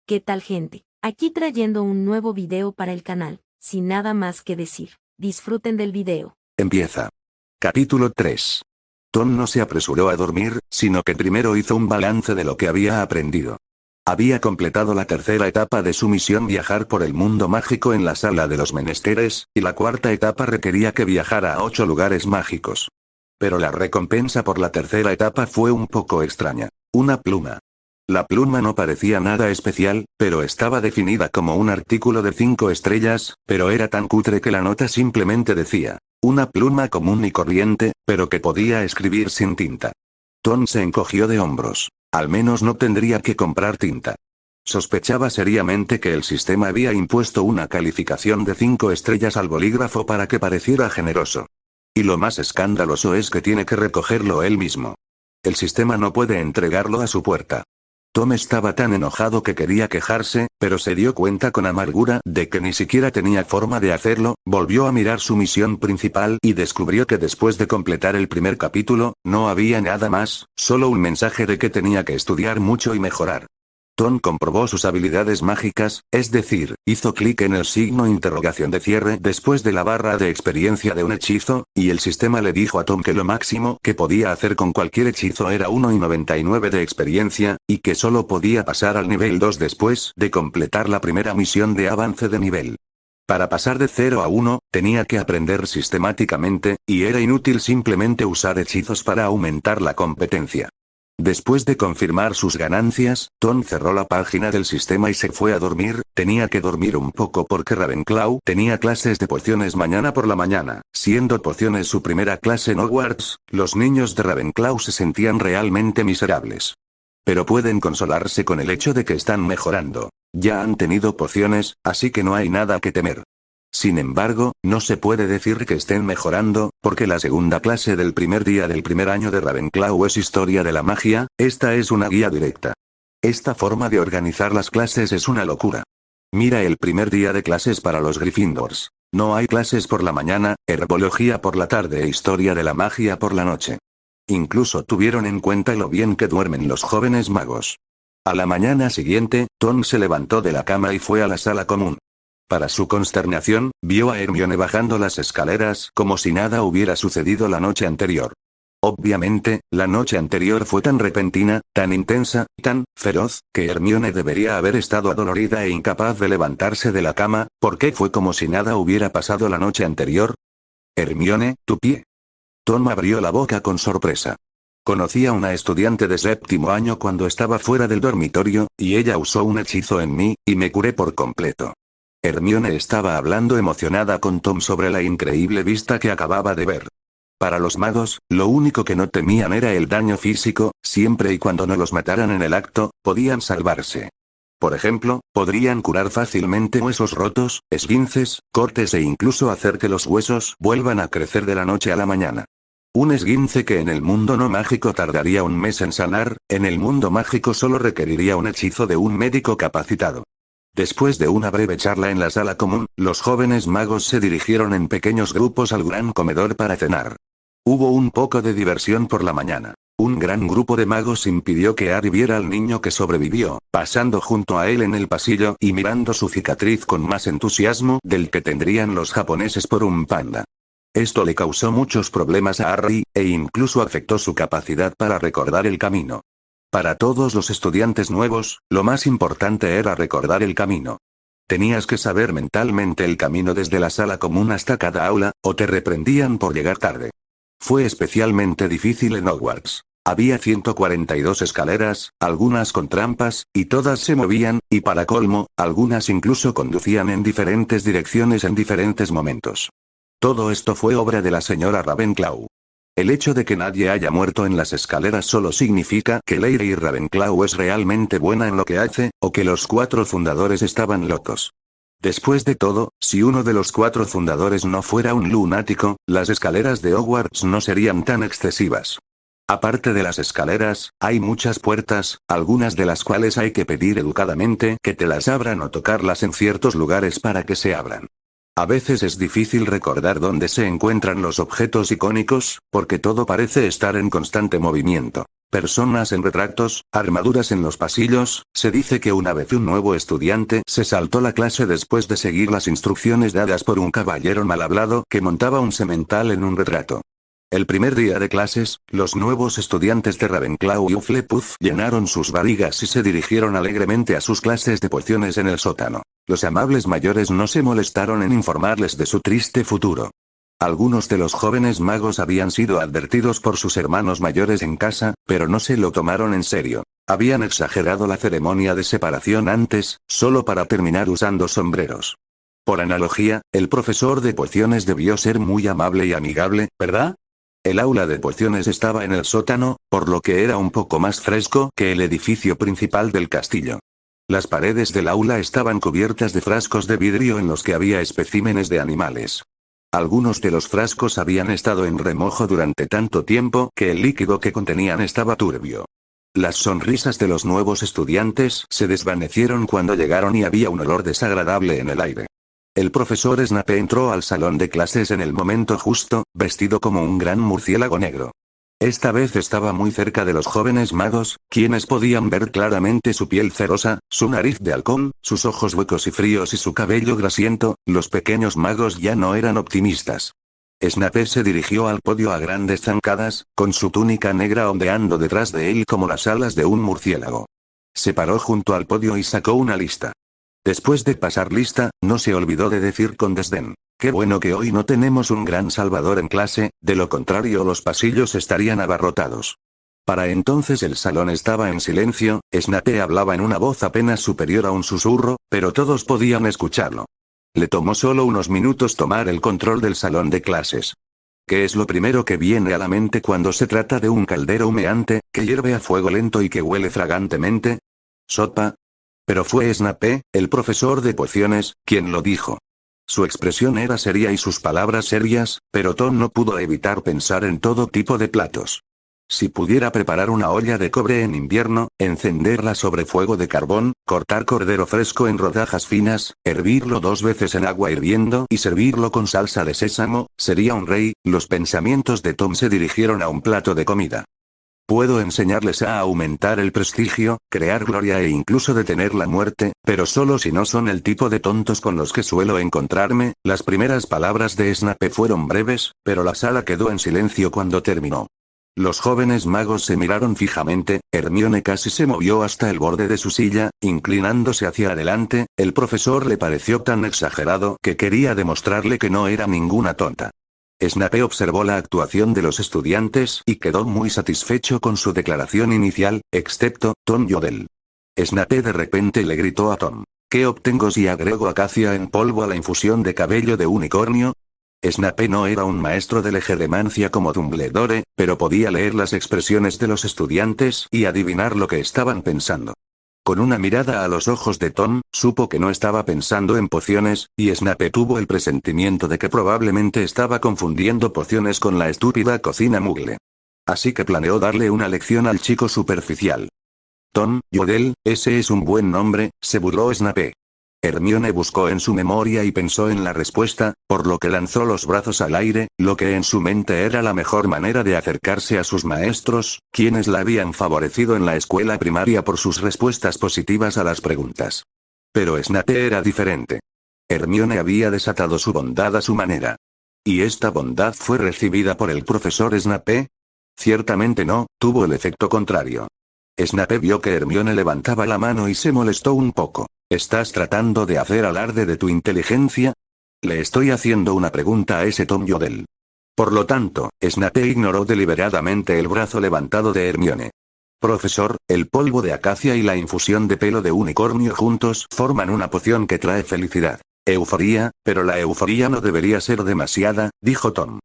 ¿Qué tal, gente? Aquí trayendo un nuevo video para el canal, sin nada más que decir. Disfruten del video. Empieza. Capítulo 3. Tom no se apresuró a dormir, sino que primero hizo un balance de lo que había aprendido. Había completado la tercera etapa de su misión, viajar por el mundo mágico en la sala de los menesteres, y la cuarta etapa requería que viajara a 8 lugares mágicos. Pero la recompensa por la tercera etapa fue un poco extraña. Una pluma. La pluma no parecía nada especial, pero estaba definida como un artículo de 5 estrellas, pero era tan cutre que la nota simplemente decía, una pluma común y corriente, pero que podía escribir sin tinta. Tom se encogió de hombros. Al menos no tendría que comprar tinta. Sospechaba seriamente que el sistema había impuesto una calificación de 5 estrellas al bolígrafo para que pareciera generoso. Y lo más escandaloso es que tiene que recogerlo él mismo. El sistema no puede entregarlo a su puerta. Tom estaba tan enojado que quería quejarse, pero se dio cuenta con amargura de que ni siquiera tenía forma de hacerlo. Volvió a mirar su misión principal y descubrió que después de completar el primer capítulo, no había nada más, solo un mensaje de que tenía que estudiar mucho y mejorar. Tom comprobó sus habilidades mágicas, es decir, hizo clic en el signo interrogación de cierre después de la barra de experiencia de un hechizo, y el sistema le dijo a Tom que lo máximo que podía hacer con cualquier hechizo era 1,99 de experiencia, y que solo podía pasar al nivel 2 después de completar la primera misión de avance de nivel. Para pasar de 0 a 1, tenía que aprender sistemáticamente, y era inútil simplemente usar hechizos para aumentar la competencia. Después de confirmar sus ganancias, Tom cerró la página del sistema y se fue a dormir. Tenía que dormir un poco porque Ravenclaw tenía clases de pociones mañana por la mañana. Siendo pociones su primera clase en Hogwarts, los niños de Ravenclaw se sentían realmente miserables. Pero pueden consolarse con el hecho de que están mejorando. Ya han tenido pociones, así que no hay nada que temer. Sin embargo, no se puede decir que estén mejorando, porque la segunda clase del primer día del primer año de Ravenclaw es Historia de la Magia. Esta es una guía directa. Esta forma de organizar las clases es una locura. Mira el primer día de clases para los Gryffindors. No hay clases por la mañana, herbología por la tarde e Historia de la Magia por la noche. Incluso tuvieron en cuenta lo bien que duermen los jóvenes magos. A la mañana siguiente, Tom se levantó de la cama y fue a la sala común. Para su consternación, vio a Hermione bajando las escaleras como si nada hubiera sucedido la noche anterior. Obviamente, la noche anterior fue tan repentina, tan intensa, tan feroz, que Hermione debería haber estado adolorida e incapaz de levantarse de la cama. ¿Por qué fue como si nada hubiera pasado la noche anterior? Hermione, tu pie. Tom abrió la boca con sorpresa. Conocí a una estudiante de séptimo año cuando estaba fuera del dormitorio, y ella usó un hechizo en mí, y me curé por completo. Hermione estaba hablando emocionada con Tom sobre la increíble vista que acababa de ver. Para los magos, lo único que no temían era el daño físico, siempre y cuando no los mataran en el acto, podían salvarse. Por ejemplo, podrían curar fácilmente huesos rotos, esguinces, cortes e incluso hacer que los huesos vuelvan a crecer de la noche a la mañana. Un esguince que en el mundo no mágico tardaría un mes en sanar, en el mundo mágico solo requeriría un hechizo de un médico capacitado. Después de una breve charla en la sala común, los jóvenes magos se dirigieron en pequeños grupos al gran comedor para cenar. Hubo un poco de diversión por la mañana. Un gran grupo de magos impidió que Harry viera al niño que sobrevivió, pasando junto a él en el pasillo y mirando su cicatriz con más entusiasmo del que tendrían los japoneses por un panda. Esto le causó muchos problemas a Harry, e incluso afectó su capacidad para recordar el camino. Para todos los estudiantes nuevos, lo más importante era recordar el camino. Tenías que saber mentalmente el camino desde la sala común hasta cada aula, o te reprendían por llegar tarde. Fue especialmente difícil en Hogwarts. Había 142 escaleras, algunas con trampas, y todas se movían, y para colmo, algunas incluso conducían en diferentes direcciones en diferentes momentos. Todo esto fue obra de la señora Ravenclaw. El hecho de que nadie haya muerto en las escaleras solo significa que Lady Ravenclaw es realmente buena en lo que hace, o que los 4 fundadores estaban locos. Después de todo, si uno de los 4 fundadores no fuera un lunático, las escaleras de Hogwarts no serían tan excesivas. Aparte de las escaleras, hay muchas puertas, algunas de las cuales hay que pedir educadamente que te las abran o tocarlas en ciertos lugares para que se abran. A veces es difícil recordar dónde se encuentran los objetos icónicos, porque todo parece estar en constante movimiento. Personas en retratos, armaduras en los pasillos. Se dice que una vez un nuevo estudiante se saltó la clase después de seguir las instrucciones dadas por un caballero mal hablado que montaba un semental en un retrato. El primer día de clases, los nuevos estudiantes de Ravenclaw y Hufflepuff llenaron sus barrigas y se dirigieron alegremente a sus clases de pociones en el sótano. Los amables mayores no se molestaron en informarles de su triste futuro. Algunos de los jóvenes magos habían sido advertidos por sus hermanos mayores en casa, pero no se lo tomaron en serio. Habían exagerado la ceremonia de separación antes, solo para terminar usando sombreros. Por analogía, el profesor de pociones debió ser muy amable y amigable, ¿verdad? El aula de pociones estaba en el sótano, por lo que era un poco más fresco que el edificio principal del castillo. Las paredes del aula estaban cubiertas de frascos de vidrio en los que había especímenes de animales. Algunos de los frascos habían estado en remojo durante tanto tiempo que el líquido que contenían estaba turbio. Las sonrisas de los nuevos estudiantes se desvanecieron cuando llegaron y había un olor desagradable en el aire. El profesor Snape entró al salón de clases en el momento justo, vestido como un gran murciélago negro. Esta vez estaba muy cerca de los jóvenes magos, quienes podían ver claramente su piel cerosa, su nariz de halcón, sus ojos huecos y fríos y su cabello grasiento. Los pequeños magos ya no eran optimistas. Snape se dirigió al podio a grandes zancadas, con su túnica negra ondeando detrás de él como las alas de un murciélago. Se paró junto al podio y sacó una lista. Después de pasar lista, no se olvidó de decir con desdén: «Qué bueno que hoy no tenemos un gran salvador en clase, de lo contrario los pasillos estarían abarrotados». Para entonces el salón estaba en silencio. Snape hablaba en una voz apenas superior a un susurro, pero todos podían escucharlo. Le tomó solo unos minutos tomar el control del salón de clases. ¿Qué es lo primero que viene a la mente cuando se trata de un caldero humeante, que hierve a fuego lento y que huele fragantemente? ¿Sopa? Pero fue Snape, el profesor de pociones, quien lo dijo. Su expresión era seria y sus palabras serias, pero Tom no pudo evitar pensar en todo tipo de platos. Si pudiera preparar una olla de cobre en invierno, encenderla sobre fuego de carbón, cortar cordero fresco en rodajas finas, hervirlo 2 veces en agua hirviendo y servirlo con salsa de sésamo, sería un rey. Los pensamientos de Tom se dirigieron a un plato de comida. Puedo enseñarles a aumentar el prestigio, crear gloria e incluso detener la muerte, pero solo si no son el tipo de tontos con los que suelo encontrarme. Las primeras palabras de Snape fueron breves, pero la sala quedó en silencio cuando terminó. Los jóvenes magos se miraron fijamente. Hermione casi se movió hasta el borde de su silla, inclinándose hacia adelante. El profesor le pareció tan exagerado que quería demostrarle que no era ninguna tonta. Snape observó la actuación de los estudiantes y quedó muy satisfecho con su declaración inicial, excepto Tom Riddle. Snape de repente le gritó a Tom: «¿Qué obtengo si agrego acacia en polvo a la infusión de cabello de unicornio?». Snape no era un maestro de legerdemancia como Dumbledore, pero podía leer las expresiones de los estudiantes y adivinar lo que estaban pensando. Con una mirada a los ojos de Tom, supo que no estaba pensando en pociones, y Snape tuvo el presentimiento de que probablemente estaba confundiendo pociones con la estúpida cocina Muggle. Así que planeó darle una lección al chico superficial. «Tom Riddle, ese es un buen nombre», se burló Snape. Hermione buscó en su memoria y pensó en la respuesta, por lo que lanzó los brazos al aire, lo que en su mente era la mejor manera de acercarse a sus maestros, quienes la habían favorecido en la escuela primaria por sus respuestas positivas a las preguntas. Pero Snape era diferente. Hermione había desatado su bondad a su manera. ¿Y esta bondad fue recibida por el profesor Snape? Ciertamente no, tuvo el efecto contrario. Snape vio que Hermione levantaba la mano y se molestó un poco. ¿Estás tratando de hacer alarde de tu inteligencia? Le estoy haciendo una pregunta a ese Tom Riddle. Por lo tanto, Snape ignoró deliberadamente el brazo levantado de Hermione. Profesor, el polvo de acacia y la infusión de pelo de unicornio juntos forman una poción que trae felicidad. Euforía, pero la euforía no debería ser demasiada, dijo Tom.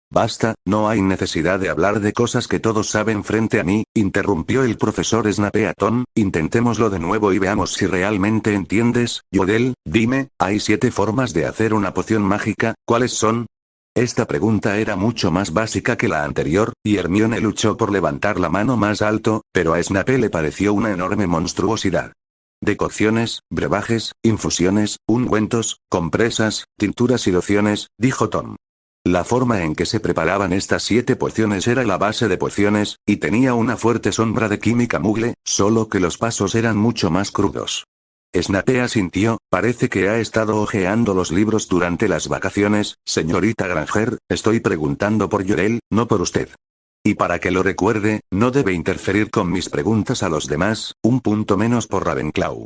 Basta, no hay necesidad de hablar de cosas que todos saben frente a mí, interrumpió el profesor Snape a Tom. Intentémoslo de nuevo y veamos si realmente entiendes. Riddle, dime, hay 7 formas de hacer una poción mágica, ¿cuáles son? Esta pregunta era mucho más básica que la anterior, y Hermione luchó por levantar la mano más alto, pero a Snape le pareció una enorme monstruosidad. Decocciones, brebajes, infusiones, ungüentos, compresas, tinturas y lociones, dijo Tom. La forma en que se preparaban estas 7 pociones era la base de pociones, y tenía una fuerte sombra de química muggle, solo que los pasos eran mucho más crudos. Snape asintió, parece que ha estado hojeando los libros durante las vacaciones, señorita Granger, estoy preguntando por Llorel, no por usted. Y para que lo recuerde, no debe interferir con mis preguntas a los demás, un punto menos por Ravenclaw.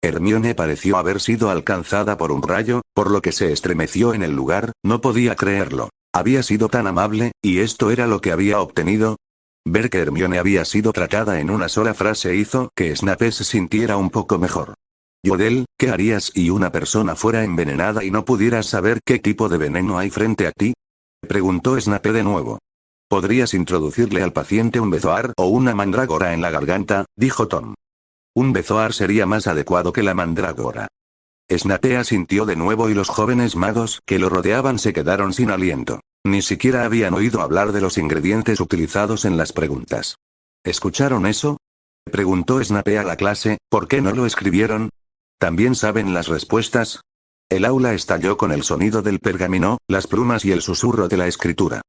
Hermione pareció haber sido alcanzada por un rayo, por lo que se estremeció en el lugar, no podía creerlo. Había sido tan amable, y esto era lo que había obtenido. Ver que Hermione había sido tratada en una sola frase hizo que Snape se sintiera un poco mejor. Llorel, ¿qué harías si una persona fuera envenenada y no pudieras saber qué tipo de veneno hay frente a ti? Preguntó Snape de nuevo. Podrías introducirle al paciente un bezoar o una mandrágora en la garganta, dijo Tom. Un bezoar sería más adecuado que la mandrágora. Snape asintió de nuevo y los jóvenes magos que lo rodeaban se quedaron sin aliento. Ni siquiera habían oído hablar de los ingredientes utilizados en las preguntas. ¿Escucharon eso? Preguntó Snape a la clase, ¿por qué no lo escribieron? ¿También saben las respuestas? El aula estalló con el sonido del pergamino, las plumas y el susurro de la escritura.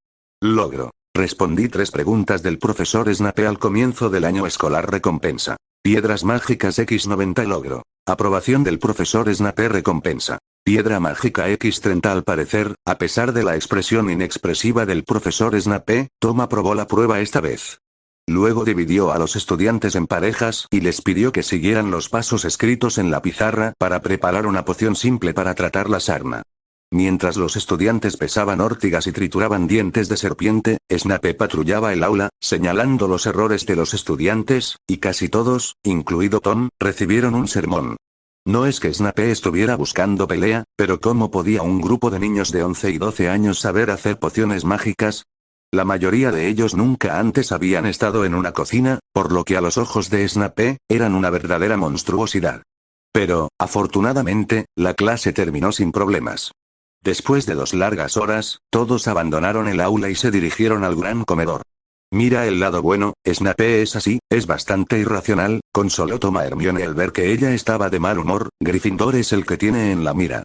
Logro. Respondí 3 preguntas del profesor Snape al comienzo del año escolar recompensa. Piedras mágicas X90 logro. Aprobación del profesor Snape recompensa. Piedra mágica X30 al parecer, a pesar de la expresión inexpresiva del profesor Snape, Tom aprobó la prueba esta vez. Luego dividió a los estudiantes en parejas y les pidió que siguieran los pasos escritos en la pizarra para preparar una poción simple para tratar la sarna. Mientras los estudiantes pesaban órtigas y trituraban dientes de serpiente, Snape patrullaba el aula, señalando los errores de los estudiantes, y casi todos, incluido Tom, recibieron un sermón. No es que Snape estuviera buscando pelea, pero ¿cómo podía un grupo de niños de 11 y 12 años saber hacer pociones mágicas? La mayoría de ellos nunca antes habían estado en una cocina, por lo que a los ojos de Snape, eran una verdadera monstruosidad. Pero, afortunadamente, la clase terminó sin problemas. Después de 2 largas horas, todos abandonaron el aula y se dirigieron al gran comedor. Mira el lado bueno, Snape es así, es bastante irracional, consoló Tom a Hermione al ver que ella estaba de mal humor, Gryffindor es el que tiene en la mira.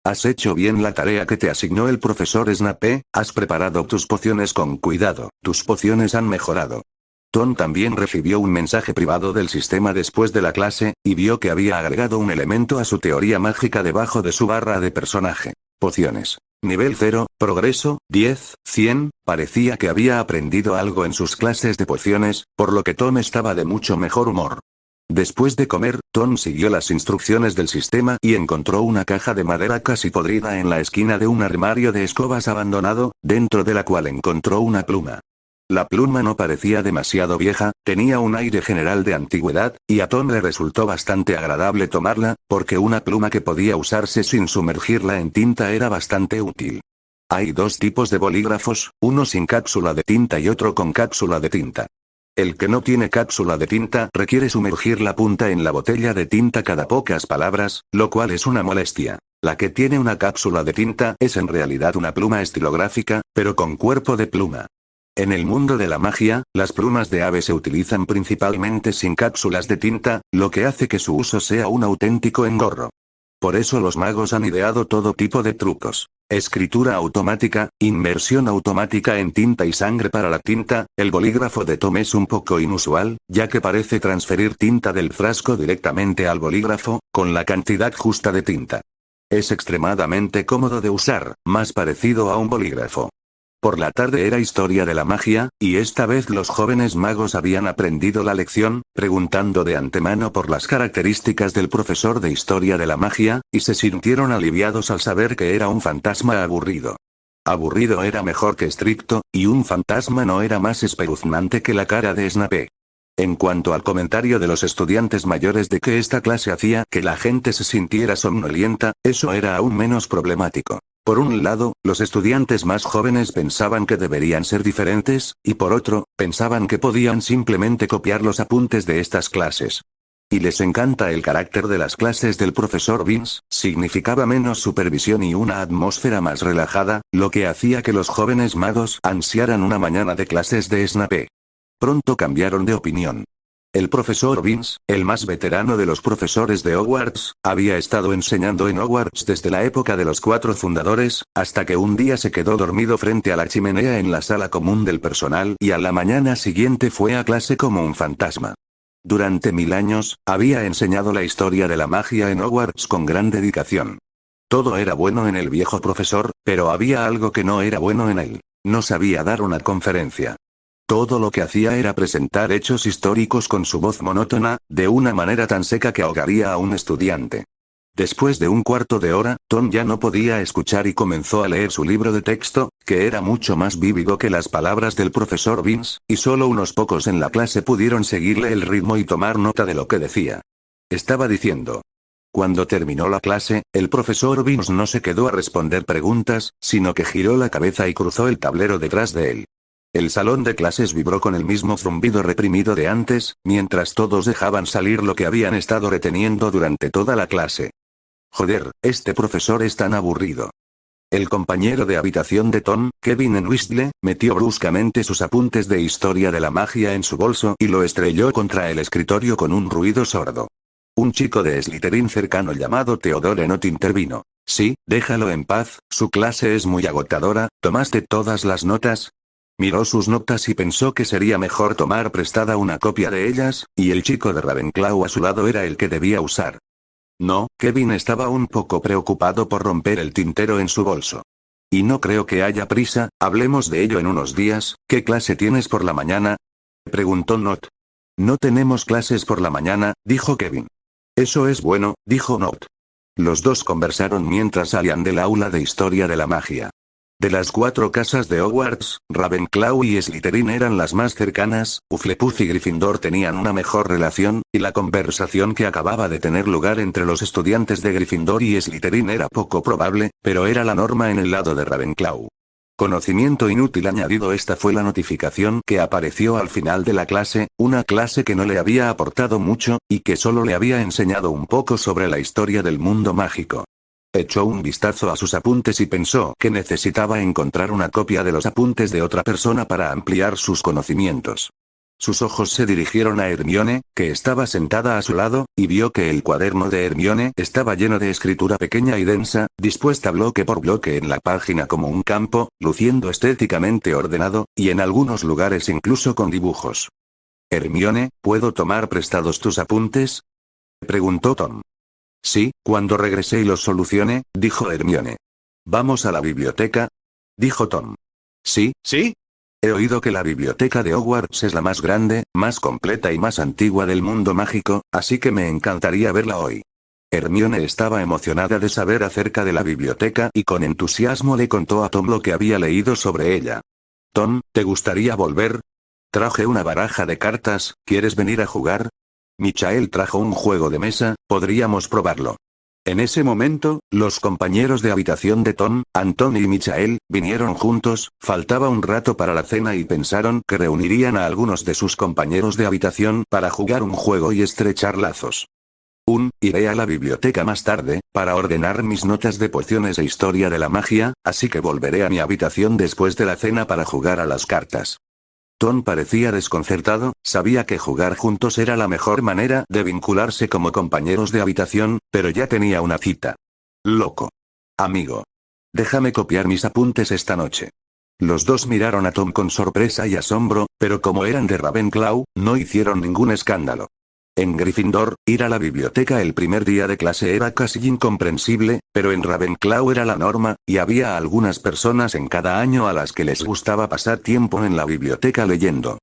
Has hecho bien la tarea que te asignó el profesor Snape, has preparado tus pociones con cuidado, tus pociones han mejorado. Tom también recibió un mensaje privado del sistema después de la clase, y vio que había agregado un elemento a su teoría mágica debajo de su barra de personaje. Pociones. Nivel 0, progreso, 10, 100, parecía que había aprendido algo en sus clases de pociones, por lo que Tom estaba de mucho mejor humor. Después de comer, Tom siguió las instrucciones del sistema y encontró una caja de madera casi podrida en la esquina de un armario de escobas abandonado, dentro de la cual encontró una pluma. La pluma no parecía demasiado vieja, tenía un aire general de antigüedad, y a Tom le resultó bastante agradable tomarla, porque una pluma que podía usarse sin sumergirla en tinta era bastante útil. Hay 2 tipos de bolígrafos, uno sin cápsula de tinta y otro con cápsula de tinta. El que no tiene cápsula de tinta requiere sumergir la punta en la botella de tinta cada pocas palabras, lo cual es una molestia. La que tiene una cápsula de tinta es en realidad una pluma estilográfica, pero con cuerpo de pluma. En el mundo de la magia, las plumas de ave se utilizan principalmente sin cápsulas de tinta, lo que hace que su uso sea un auténtico engorro. Por eso los magos han ideado todo tipo de trucos. Escritura automática, inmersión automática en tinta y sangre para la tinta, el bolígrafo de Tom es un poco inusual, ya que parece transferir tinta del frasco directamente al bolígrafo, con la cantidad justa de tinta. Es extremadamente cómodo de usar, más parecido a un bolígrafo. Por la tarde era historia de la magia, y esta vez los jóvenes magos habían aprendido la lección, preguntando de antemano por las características del profesor de historia de la magia, y se sintieron aliviados al saber que era un fantasma aburrido. Aburrido era mejor que estricto, y un fantasma no era más espeluznante que la cara de Snape. En cuanto al comentario de los estudiantes mayores de que esta clase hacía que la gente se sintiera somnolienta, eso era aún menos problemático. Por un lado, los estudiantes más jóvenes pensaban que deberían ser diferentes, y por otro, pensaban que podían simplemente copiar los apuntes de estas clases. Y les encanta el carácter de las clases del profesor Vince, significaba menos supervisión y una atmósfera más relajada, lo que hacía que los jóvenes magos ansiaran una mañana de clases de Snape. Pronto cambiaron de opinión. El profesor Vince, el más veterano de los profesores de Hogwarts, había estado enseñando en Hogwarts desde la época de los 4 fundadores, hasta que un día se quedó dormido frente a la chimenea en la sala común del personal y a la mañana siguiente fue a clase como un fantasma. Durante 1000 años, había enseñado la historia de la magia en Hogwarts con gran dedicación. Todo era bueno en el viejo profesor, pero había algo que no era bueno en él. No sabía dar una conferencia. Todo lo que hacía era presentar hechos históricos con su voz monótona, de una manera tan seca que ahogaría a un estudiante. Después de un cuarto de hora, Tom ya no podía escuchar y comenzó a leer su libro de texto, que era mucho más vívido que las palabras del profesor Vince, y solo unos pocos en la clase pudieron seguirle el ritmo y tomar nota de lo que decía. Estaba diciendo. Cuando terminó la clase, el profesor Vince no se quedó a responder preguntas, sino que giró la cabeza y cruzó el tablero detrás de él. El salón de clases vibró con el mismo zumbido reprimido de antes, mientras todos dejaban salir lo que habían estado reteniendo durante toda la clase. Joder, este profesor es tan aburrido. El compañero de habitación de Tom, Kevin Weasley, metió bruscamente sus apuntes de historia de la magia en su bolso y lo estrelló contra el escritorio con un ruido sordo. Un chico de Slytherin cercano llamado Theodore Nott intervino. Sí, déjalo en paz, su clase es muy agotadora. ¿Tomaste todas las notas? Miró sus notas y pensó que sería mejor tomar prestada una copia de ellas, y el chico de Ravenclaw a su lado era el que debía usar. No, Kevin estaba un poco preocupado por romper el tintero en su bolso. Y no creo que haya prisa, hablemos de ello en unos días. ¿Qué clase tienes por la mañana?, preguntó Nott. No tenemos clases por la mañana, dijo Kevin. Eso es bueno, dijo Nott. Los dos conversaron mientras salían del aula de historia de la magia. De las 4 casas de Hogwarts, Ravenclaw y Slytherin eran las más cercanas. Hufflepuff y Gryffindor tenían una mejor relación, y la conversación que acababa de tener lugar entre los estudiantes de Gryffindor y Slytherin era poco probable, pero era la norma en el lado de Ravenclaw. Conocimiento inútil añadido. Esta fue la notificación que apareció al final de la clase, una clase que no le había aportado mucho, y que solo le había enseñado un poco sobre la historia del mundo mágico. Echó un vistazo a sus apuntes y pensó que necesitaba encontrar una copia de los apuntes de otra persona para ampliar sus conocimientos. Sus ojos se dirigieron a Hermione, que estaba sentada a su lado, y vio que el cuaderno de Hermione estaba lleno de escritura pequeña y densa, dispuesta bloque por bloque en la página como un campo, luciendo estéticamente ordenado, y en algunos lugares incluso con dibujos. Hermione, ¿puedo tomar prestados tus apuntes?, preguntó Tom. Sí, cuando regresé y los solucione, dijo Hermione. ¿Vamos a la biblioteca?, dijo Tom. Sí. He oído que la biblioteca de Hogwarts es la más grande, más completa y más antigua del mundo mágico, así que me encantaría verla hoy. Hermione estaba emocionada de saber acerca de la biblioteca y con entusiasmo le contó a Tom lo que había leído sobre ella. Tom, ¿te gustaría volver? Traje una baraja de cartas, ¿quieres venir a jugar? Michael trajo un juego de mesa, podríamos probarlo. En ese momento, los compañeros de habitación de Tom, Anthony y Michael, vinieron juntos. Faltaba un rato para la cena y pensaron que reunirían a algunos de sus compañeros de habitación para jugar un juego y estrechar lazos. Iré a la biblioteca más tarde, para ordenar mis notas de pociones e historia de la magia, así que volveré a mi habitación después de la cena para jugar a las cartas. Tom parecía desconcertado, sabía que jugar juntos era la mejor manera de vincularse como compañeros de habitación, pero ya tenía una cita. Loco. Amigo. Déjame copiar mis apuntes esta noche. Los dos miraron a Tom con sorpresa y asombro, pero como eran de Ravenclaw, no hicieron ningún escándalo. En Gryffindor, ir a la biblioteca el primer día de clase era casi incomprensible, pero en Ravenclaw era la norma, y había algunas personas en cada año a las que les gustaba pasar tiempo en la biblioteca leyendo.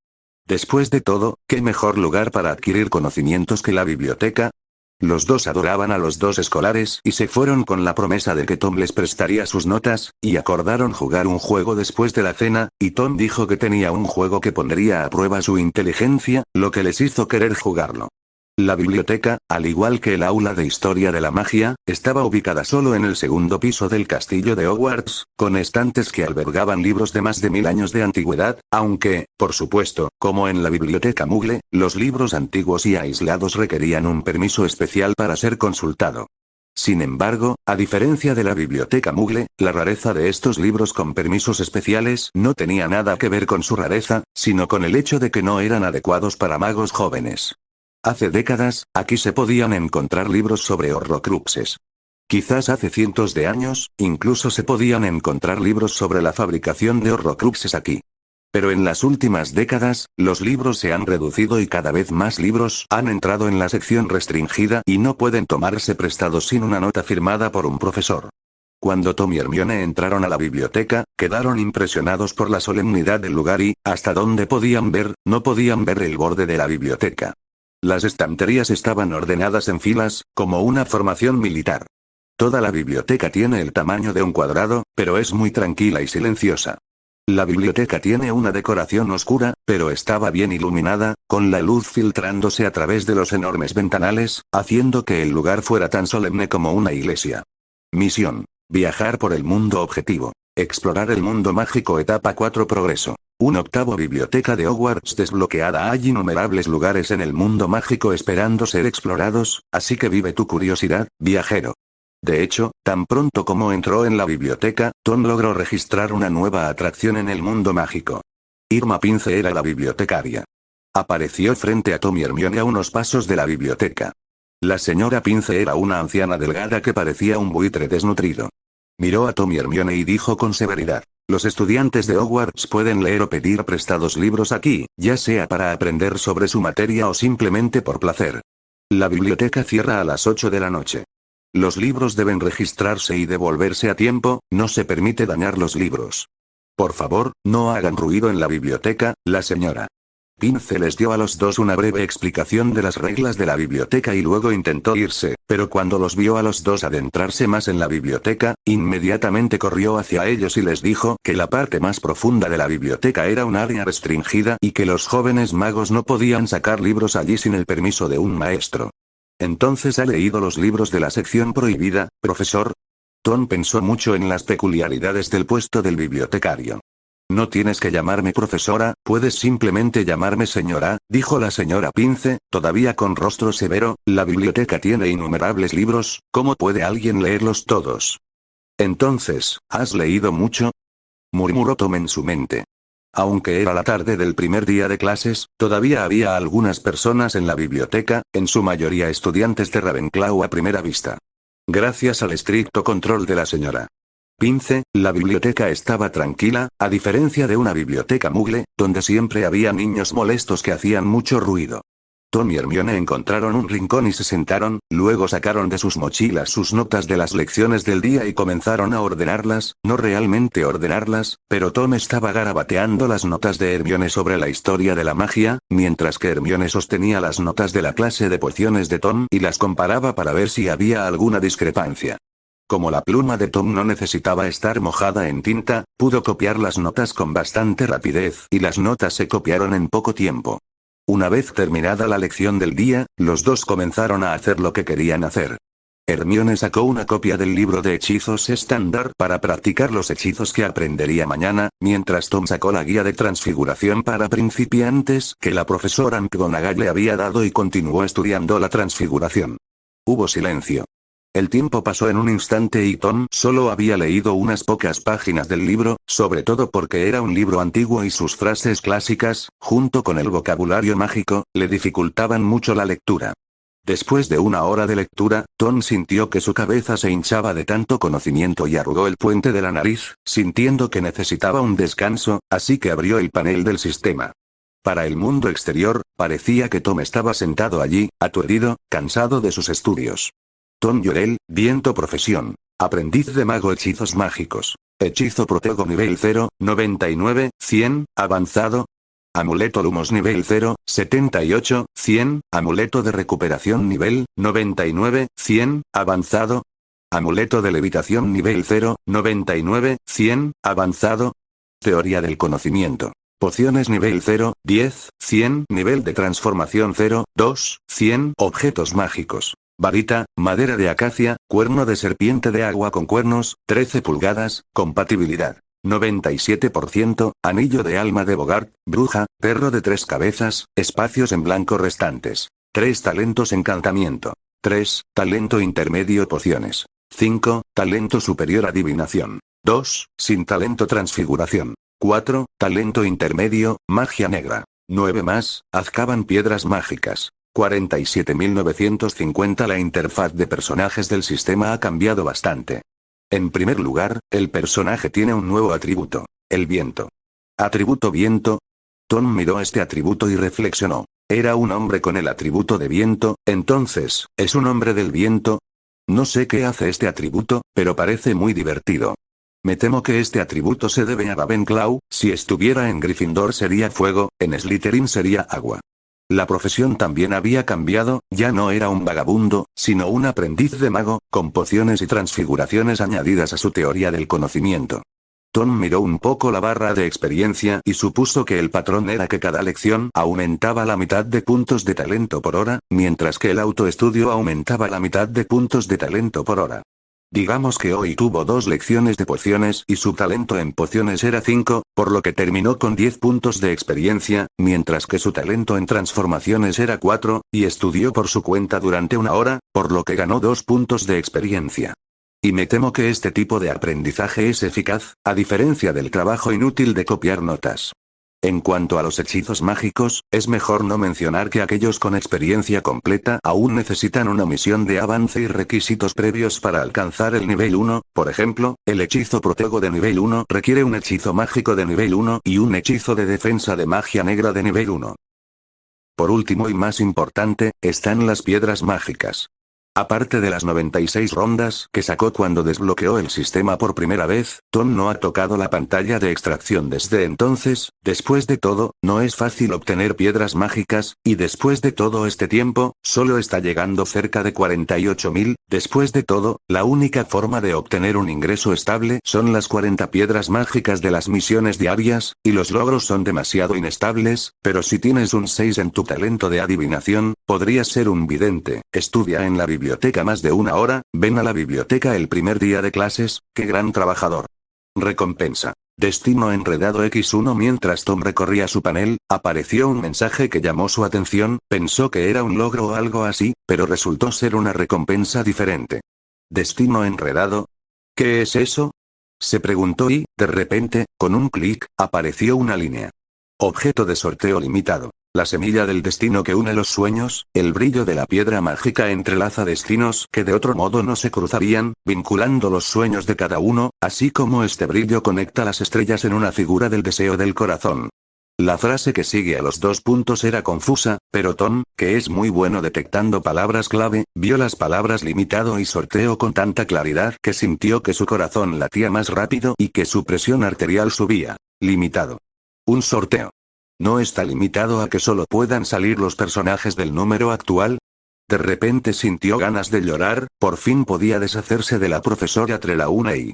Después de todo, ¿qué mejor lugar para adquirir conocimientos que la biblioteca? Los dos adoraban a los dos escolares y se fueron con la promesa de que Tom les prestaría sus notas, y acordaron jugar un juego después de la cena, y Tom dijo que tenía un juego que pondría a prueba su inteligencia, lo que les hizo querer jugarlo. La biblioteca, al igual que el aula de historia de la magia, estaba ubicada solo en el segundo piso del castillo de Hogwarts, con estantes que albergaban libros de más de 1000 años de antigüedad, aunque, por supuesto, como en la biblioteca Muggle, los libros antiguos y aislados requerían un permiso especial para ser consultado. Sin embargo, a diferencia de la biblioteca Muggle, la rareza de estos libros con permisos especiales no tenía nada que ver con su rareza, sino con el hecho de que no eran adecuados para magos jóvenes. Hace décadas, aquí se podían encontrar libros sobre horrocruxes. Quizás hace cientos de años, incluso se podían encontrar libros sobre la fabricación de horrocruxes aquí. Pero en las últimas décadas, los libros se han reducido y cada vez más libros han entrado en la sección restringida y no pueden tomarse prestados sin una nota firmada por un profesor. Cuando Tom y Hermione entraron a la biblioteca, quedaron impresionados por la solemnidad del lugar y, hasta donde podían ver, no podían ver el borde de la biblioteca. Las estanterías estaban ordenadas en filas, como una formación militar. Toda la biblioteca tiene el tamaño de un cuadrado, pero es muy tranquila y silenciosa. La biblioteca tiene una decoración oscura, pero estaba bien iluminada, con la luz filtrándose a través de los enormes ventanales, haciendo que el lugar fuera tan solemne como una iglesia. Misión: viajar por el mundo objetivo. Explorar el mundo mágico etapa 4 progreso. Un octavo biblioteca de Hogwarts desbloqueada. Hay innumerables lugares en el mundo mágico esperando ser explorados, así que vive tu curiosidad, viajero. De hecho, tan pronto como entró en la biblioteca, Tom logró registrar una nueva atracción en el mundo mágico. Irma Pince era la bibliotecaria. Apareció frente a Tom y Hermione a unos pasos de la biblioteca. La señora Pince era una anciana delgada que parecía un buitre desnutrido. Miró a Tom y Hermione y dijo con severidad: los estudiantes de Hogwarts pueden leer o pedir prestados libros aquí, ya sea para aprender sobre su materia o simplemente por placer. La biblioteca cierra a las 8 de la noche. Los libros deben registrarse y devolverse a tiempo, no se permite dañar los libros. Por favor, no hagan ruido en la biblioteca, la señora Pince les dio a los dos una breve explicación de las reglas de la biblioteca y luego intentó irse, pero cuando los vio a los dos adentrarse más en la biblioteca, inmediatamente corrió hacia ellos y les dijo que la parte más profunda de la biblioteca era un área restringida y que los jóvenes magos no podían sacar libros allí sin el permiso de un maestro. ¿Entonces ha leído los libros de la sección prohibida, profesor? Tom pensó mucho en las peculiaridades del puesto del bibliotecario. No tienes que llamarme profesora, puedes simplemente llamarme señora, dijo la señora Pince, todavía con rostro severo. La biblioteca tiene innumerables libros, ¿cómo puede alguien leerlos todos? Entonces, ¿has leído mucho?, murmuró Tom en su mente. Aunque era la tarde del primer día de clases, todavía había algunas personas en la biblioteca, en su mayoría estudiantes de Ravenclaw a primera vista. Gracias al estricto control de la señora Pince, la biblioteca estaba tranquila, a diferencia de una biblioteca mugle, donde siempre había niños molestos que hacían mucho ruido. Tom y Hermione encontraron un rincón y se sentaron, luego sacaron de sus mochilas sus notas de las lecciones del día y comenzaron a ordenarlas, no realmente ordenarlas, pero Tom estaba garabateando las notas de Hermione sobre la historia de la magia, mientras que Hermione sostenía las notas de la clase de pociones de Tom y las comparaba para ver si había alguna discrepancia. Como la pluma de Tom no necesitaba estar mojada en tinta, pudo copiar las notas con bastante rapidez y las notas se copiaron en poco tiempo. Una vez terminada la lección del día, los dos comenzaron a hacer lo que querían hacer. Hermione sacó una copia del libro de hechizos estándar para practicar los hechizos que aprendería mañana, mientras Tom sacó la guía de transfiguración para principiantes que la profesora McGonagall le había dado y continuó estudiando la transfiguración. Hubo silencio. El tiempo pasó en un instante y Tom solo había leído unas pocas páginas del libro, sobre todo porque era un libro antiguo y sus frases clásicas, junto con el vocabulario mágico, le dificultaban mucho la lectura. Después de una hora de lectura, Tom sintió que su cabeza se hinchaba de tanto conocimiento y arrugó el puente de la nariz, sintiendo que necesitaba un descanso, así que abrió el panel del sistema. Para el mundo exterior, parecía que Tom estaba sentado allí, aturdido, cansado de sus estudios. Tom Llorel, viento profesión. Aprendiz de mago hechizos mágicos. Hechizo protego nivel 0, 99, 100, avanzado. Amuleto Lumos nivel 0, 78, 100, amuleto de recuperación nivel 99, 100, avanzado. Amuleto de levitación nivel 0, 99, 100, avanzado. Teoría del conocimiento. Pociones nivel 0, 10, 100, nivel de transformación 0, 2, 100, objetos mágicos. Varita, madera de acacia, cuerno de serpiente de agua con cuernos, 13 pulgadas, compatibilidad 97%, anillo de alma de Bogart, bruja, perro de 3 cabezas, espacios en blanco restantes. 3 talentos encantamiento. 3, talento intermedio pociones. 5, talento superior adivinación. 2, sin talento transfiguración. 4, talento intermedio, magia negra. 9 más, Azkaban piedras mágicas. 47.950. La interfaz de personajes del sistema ha cambiado bastante. En primer lugar, el personaje tiene un nuevo atributo: el viento. ¿Atributo viento? Tom miró este atributo y reflexionó. Era un hombre con el atributo de viento, entonces, ¿es un hombre del viento? No sé qué hace este atributo, pero parece muy divertido. Me temo que este atributo se debe a Ravenclaw. Si estuviera en Gryffindor sería fuego, en Slytherin sería agua. La profesión también había cambiado, ya no era un vagabundo, sino un aprendiz de mago, con pociones y transfiguraciones añadidas a su teoría del conocimiento. Tom miró un poco la barra de experiencia y supuso que el patrón era que cada lección aumentaba la mitad de puntos de talento por hora, mientras que el autoestudio aumentaba la mitad de puntos de talento por hora. Digamos que hoy tuvo 2 lecciones de pociones y su talento en pociones era 5, por lo que terminó con 10 puntos de experiencia, mientras que su talento en transformaciones era 4, y estudió por su cuenta durante 1 hora, por lo que ganó 2 puntos de experiencia. Y me temo que este tipo de aprendizaje es eficaz, a diferencia del trabajo inútil de copiar notas. En cuanto a los hechizos mágicos, es mejor no mencionar que aquellos con experiencia completa aún necesitan una misión de avance y requisitos previos para alcanzar el nivel 1, por ejemplo, el hechizo protego de nivel 1 requiere un hechizo mágico de nivel 1 y un hechizo de defensa de magia negra de nivel 1. Por último y más importante, están las piedras mágicas. Aparte de las 96 rondas que sacó cuando desbloqueó el sistema por primera vez, Tom no ha tocado la pantalla de extracción desde entonces. Después de todo, no es fácil obtener piedras mágicas, y después de todo este tiempo, solo está llegando cerca de 48.000, después de todo, la única forma de obtener un ingreso estable son las 40 piedras mágicas de las misiones diarias, y los logros son demasiado inestables, pero si tienes un 6 en tu talento de adivinación, podrías ser un vidente. Estudia en la biblioteca más de 1 hora, ven a la biblioteca el primer día de clases, qué gran trabajador. Recompensa. Destino enredado X1. Mientras Tom recorría su panel, apareció un mensaje que llamó su atención, pensó que era un logro o algo así, pero resultó ser una recompensa diferente. Destino enredado. ¿Qué es eso? Se preguntó y, de repente, con un clic, apareció una línea. Objeto de sorteo limitado. La semilla del destino que une los sueños, el brillo de la piedra mágica entrelaza destinos que de otro modo no se cruzarían, vinculando los sueños de cada uno, así como este brillo conecta las estrellas en una figura del deseo del corazón. La frase que sigue a los 2 puntos era confusa, pero Tom, que es muy bueno detectando palabras clave, vio las palabras limitado y sorteo con tanta claridad que sintió que su corazón latía más rápido y que su presión arterial subía. Limitado. Un sorteo. ¿No está limitado a que solo puedan salir los personajes del número actual? De repente sintió ganas de llorar, por fin podía deshacerse de la profesora Trelawney.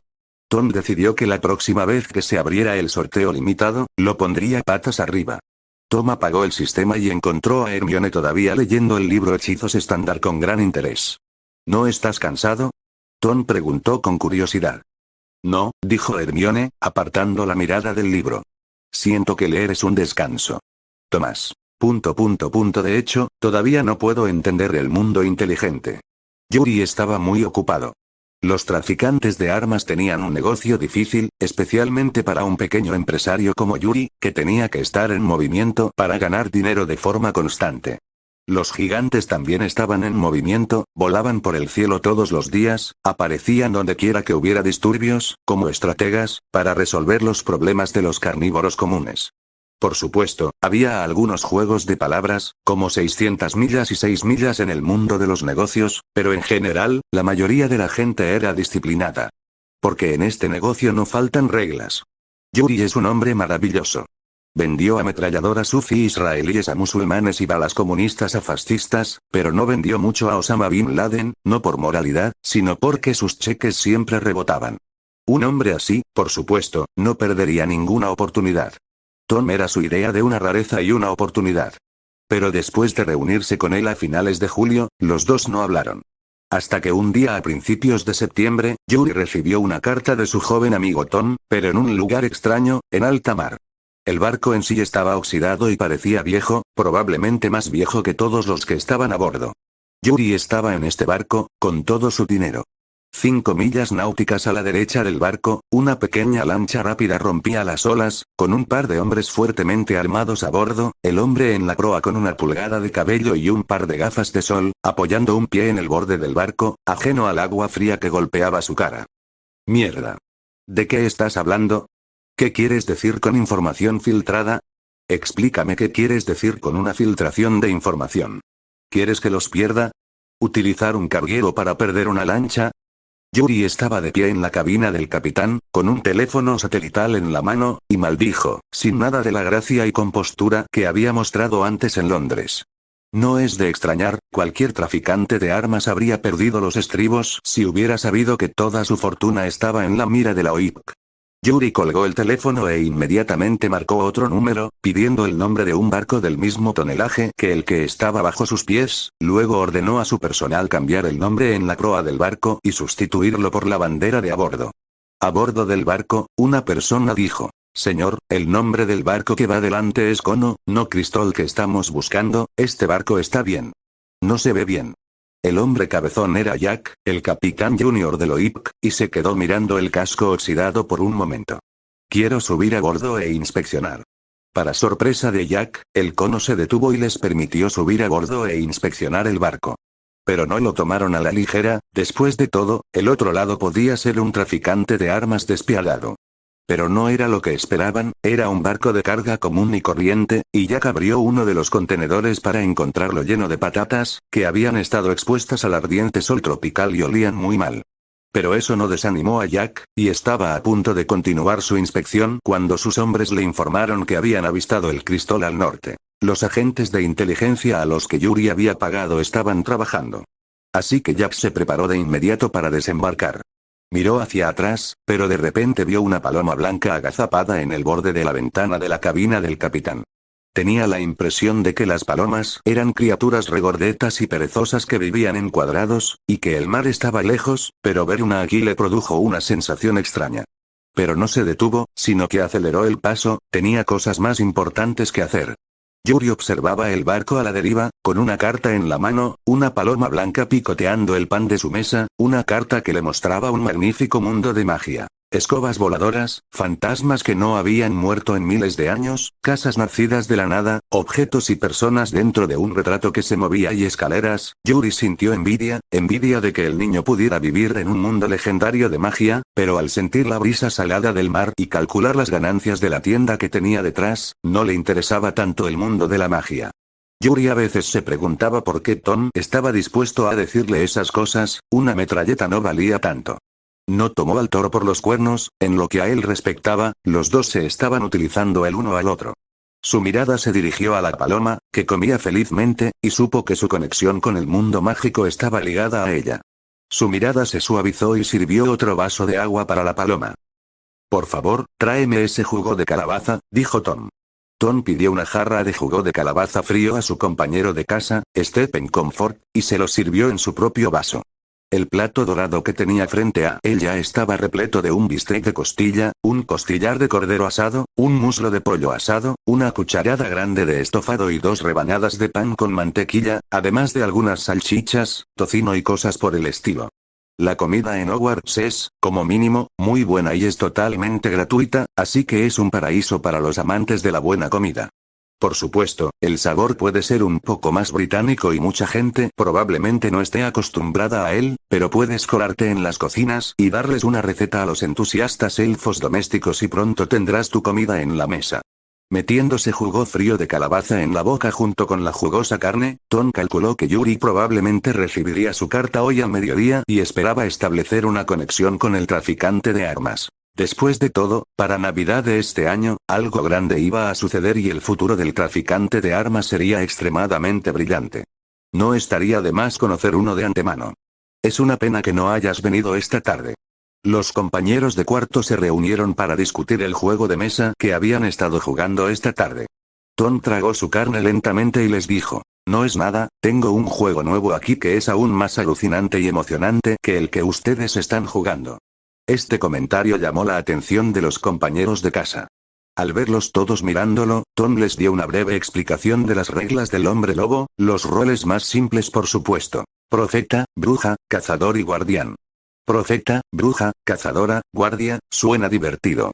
Tom decidió que la próxima vez que se abriera el sorteo limitado, lo pondría patas arriba. Tom apagó el sistema y encontró a Hermione todavía leyendo el libro Hechizos estándar con gran interés. ¿No estás cansado? Tom preguntó con curiosidad. No, dijo Hermione, apartando la mirada del libro. Siento que leer es un descanso. Tomás. De hecho, todavía no puedo entender el mundo inteligente. Yuri estaba muy ocupado. Los traficantes de armas tenían un negocio difícil, especialmente para un pequeño empresario como Yuri, que tenía que estar en movimiento para ganar dinero de forma constante. Los gigantes también estaban en movimiento, volaban por el cielo todos los días, aparecían donde quiera que hubiera disturbios, como estrategas, para resolver los problemas de los carnívoros comunes. Por supuesto, había algunos juegos de palabras, como 600 millas y 6 millas en el mundo de los negocios, pero en general, la mayoría de la gente era disciplinada. Porque en este negocio no faltan reglas. Yuri es un hombre maravilloso. Vendió ametralladoras UFI israelíes a musulmanes y balas comunistas a fascistas, pero no vendió mucho a Osama Bin Laden, no por moralidad, sino porque sus cheques siempre rebotaban. Un hombre así, por supuesto, no perdería ninguna oportunidad. Tom era su idea de una rareza y una oportunidad. Pero después de reunirse con él a finales de julio, los dos no hablaron. Hasta que un día a principios de septiembre, Yuri recibió una carta de su joven amigo Tom, pero en un lugar extraño, en alta mar. El barco en sí estaba oxidado y parecía viejo, probablemente más viejo que todos los que estaban a bordo. Yuri estaba en este barco, con todo su dinero. 5 millas náuticas a la derecha del barco, una pequeña lancha rápida rompía las olas, con un par de hombres fuertemente armados a bordo, el hombre en la proa con una pulgada de cabello y un par de gafas de sol, apoyando un pie en el borde del barco, ajeno al agua fría que golpeaba su cara. Mierda. ¿De qué estás hablando? ¿Qué quieres decir con información filtrada? Explícame qué quieres decir con una filtración de información. ¿Quieres que los pierda? ¿Utilizar un carguero para perder una lancha? Yuri estaba de pie en la cabina del capitán, con un teléfono satelital en la mano, y maldijo, sin nada de la gracia y compostura que había mostrado antes en Londres. No es de extrañar, cualquier traficante de armas habría perdido los estribos si hubiera sabido que toda su fortuna estaba en la mira de la OIP. Yuri colgó el teléfono e inmediatamente marcó otro número, pidiendo el nombre de un barco del mismo tonelaje que el que estaba bajo sus pies, luego ordenó a su personal cambiar el nombre en la proa del barco y sustituirlo por la bandera de a bordo. A bordo del barco, una persona dijo: «Señor, el nombre del barco que va delante es Cono, no Cristol que estamos buscando, este barco está bien. No se ve bien». El hombre cabezón era Jack, el capitán junior del OIP, y se quedó mirando el casco oxidado por un momento. «Quiero subir a bordo e inspeccionar». Para sorpresa de Jack, el Cono se detuvo y les permitió subir a bordo e inspeccionar el barco. Pero no lo tomaron a la ligera, después de todo, el otro lado podía ser un traficante de armas despiadado. Pero no era lo que esperaban, era un barco de carga común y corriente, y Jack abrió uno de los contenedores para encontrarlo lleno de patatas, que habían estado expuestas al ardiente sol tropical y olían muy mal. Pero eso no desanimó a Jack, y estaba a punto de continuar su inspección cuando sus hombres le informaron que habían avistado el Cristol al norte. Los agentes de inteligencia a los que Yuri había pagado estaban trabajando. Así que Jack se preparó de inmediato para desembarcar. Miró hacia atrás, pero de repente vio una paloma blanca agazapada en el borde de la ventana de la cabina del capitán. Tenía la impresión de que las palomas eran criaturas regordetas y perezosas que vivían en cuadrados, y que el mar estaba lejos, pero ver una aquí le produjo una sensación extraña. Pero no se detuvo, sino que aceleró el paso, tenía cosas más importantes que hacer. Yuri observaba el barco a la deriva, con una carta en la mano, una paloma blanca picoteando el pan de su mesa, una carta que le mostraba un magnífico mundo de magia. Escobas voladoras, fantasmas que no habían muerto en miles de años, casas nacidas de la nada, objetos y personas dentro de un retrato que se movía y escaleras. Yuri sintió envidia de que el niño pudiera vivir en un mundo legendario de magia, pero al sentir la brisa salada del mar y calcular las ganancias de la tienda que tenía detrás, no le interesaba tanto el mundo de la magia. Yuri a veces se preguntaba por qué Tom estaba dispuesto a decirle esas cosas, una metralleta no valía tanto. No tomó al toro por los cuernos, en lo que a él respectaba, los dos se estaban utilizando el uno al otro. Su mirada se dirigió a la paloma, que comía felizmente, y supo que su conexión con el mundo mágico estaba ligada a ella. Su mirada se suavizó y sirvió otro vaso de agua para la paloma. «Por favor, tráeme ese jugo de calabaza», dijo Tom. Tom pidió una jarra de jugo de calabaza frío a su compañero de casa, Stephen Comfort, y se lo sirvió en su propio vaso. El plato dorado que tenía frente a él ya estaba repleto de un bistec de costilla, un costillar de cordero asado, un muslo de pollo asado, una cucharada grande de estofado y 2 rebanadas de pan con mantequilla, además de algunas salchichas, tocino y cosas por el estilo. La comida en Hogwarts es, como mínimo, muy buena y es totalmente gratuita, así que es un paraíso para los amantes de la buena comida. Por supuesto, el sabor puede ser un poco más británico y mucha gente probablemente no esté acostumbrada a él, pero puedes colarte en las cocinas y darles una receta a los entusiastas elfos domésticos y pronto tendrás tu comida en la mesa. Metiéndose jugo frío de calabaza en la boca junto con la jugosa carne, Tom calculó que Yuri probablemente recibiría su carta hoy al mediodía y esperaba establecer una conexión con el traficante de armas. Después de todo, para Navidad de este año, algo grande iba a suceder y el futuro del traficante de armas sería extremadamente brillante. No estaría de más conocer uno de antemano. Es una pena que no hayas venido esta tarde. Los compañeros de cuarto se reunieron para discutir el juego de mesa que habían estado jugando esta tarde. Tom tragó su carne lentamente y les dijo: «No es nada, tengo un juego nuevo aquí que es aún más alucinante y emocionante que el que ustedes están jugando». Este comentario llamó la atención de los compañeros de casa. Al verlos todos mirándolo, Tom les dio una breve explicación de las reglas del hombre lobo, los roles más simples por supuesto: profeta, bruja, cazador y guardián. Profeta, bruja, cazadora, guardia, suena divertido.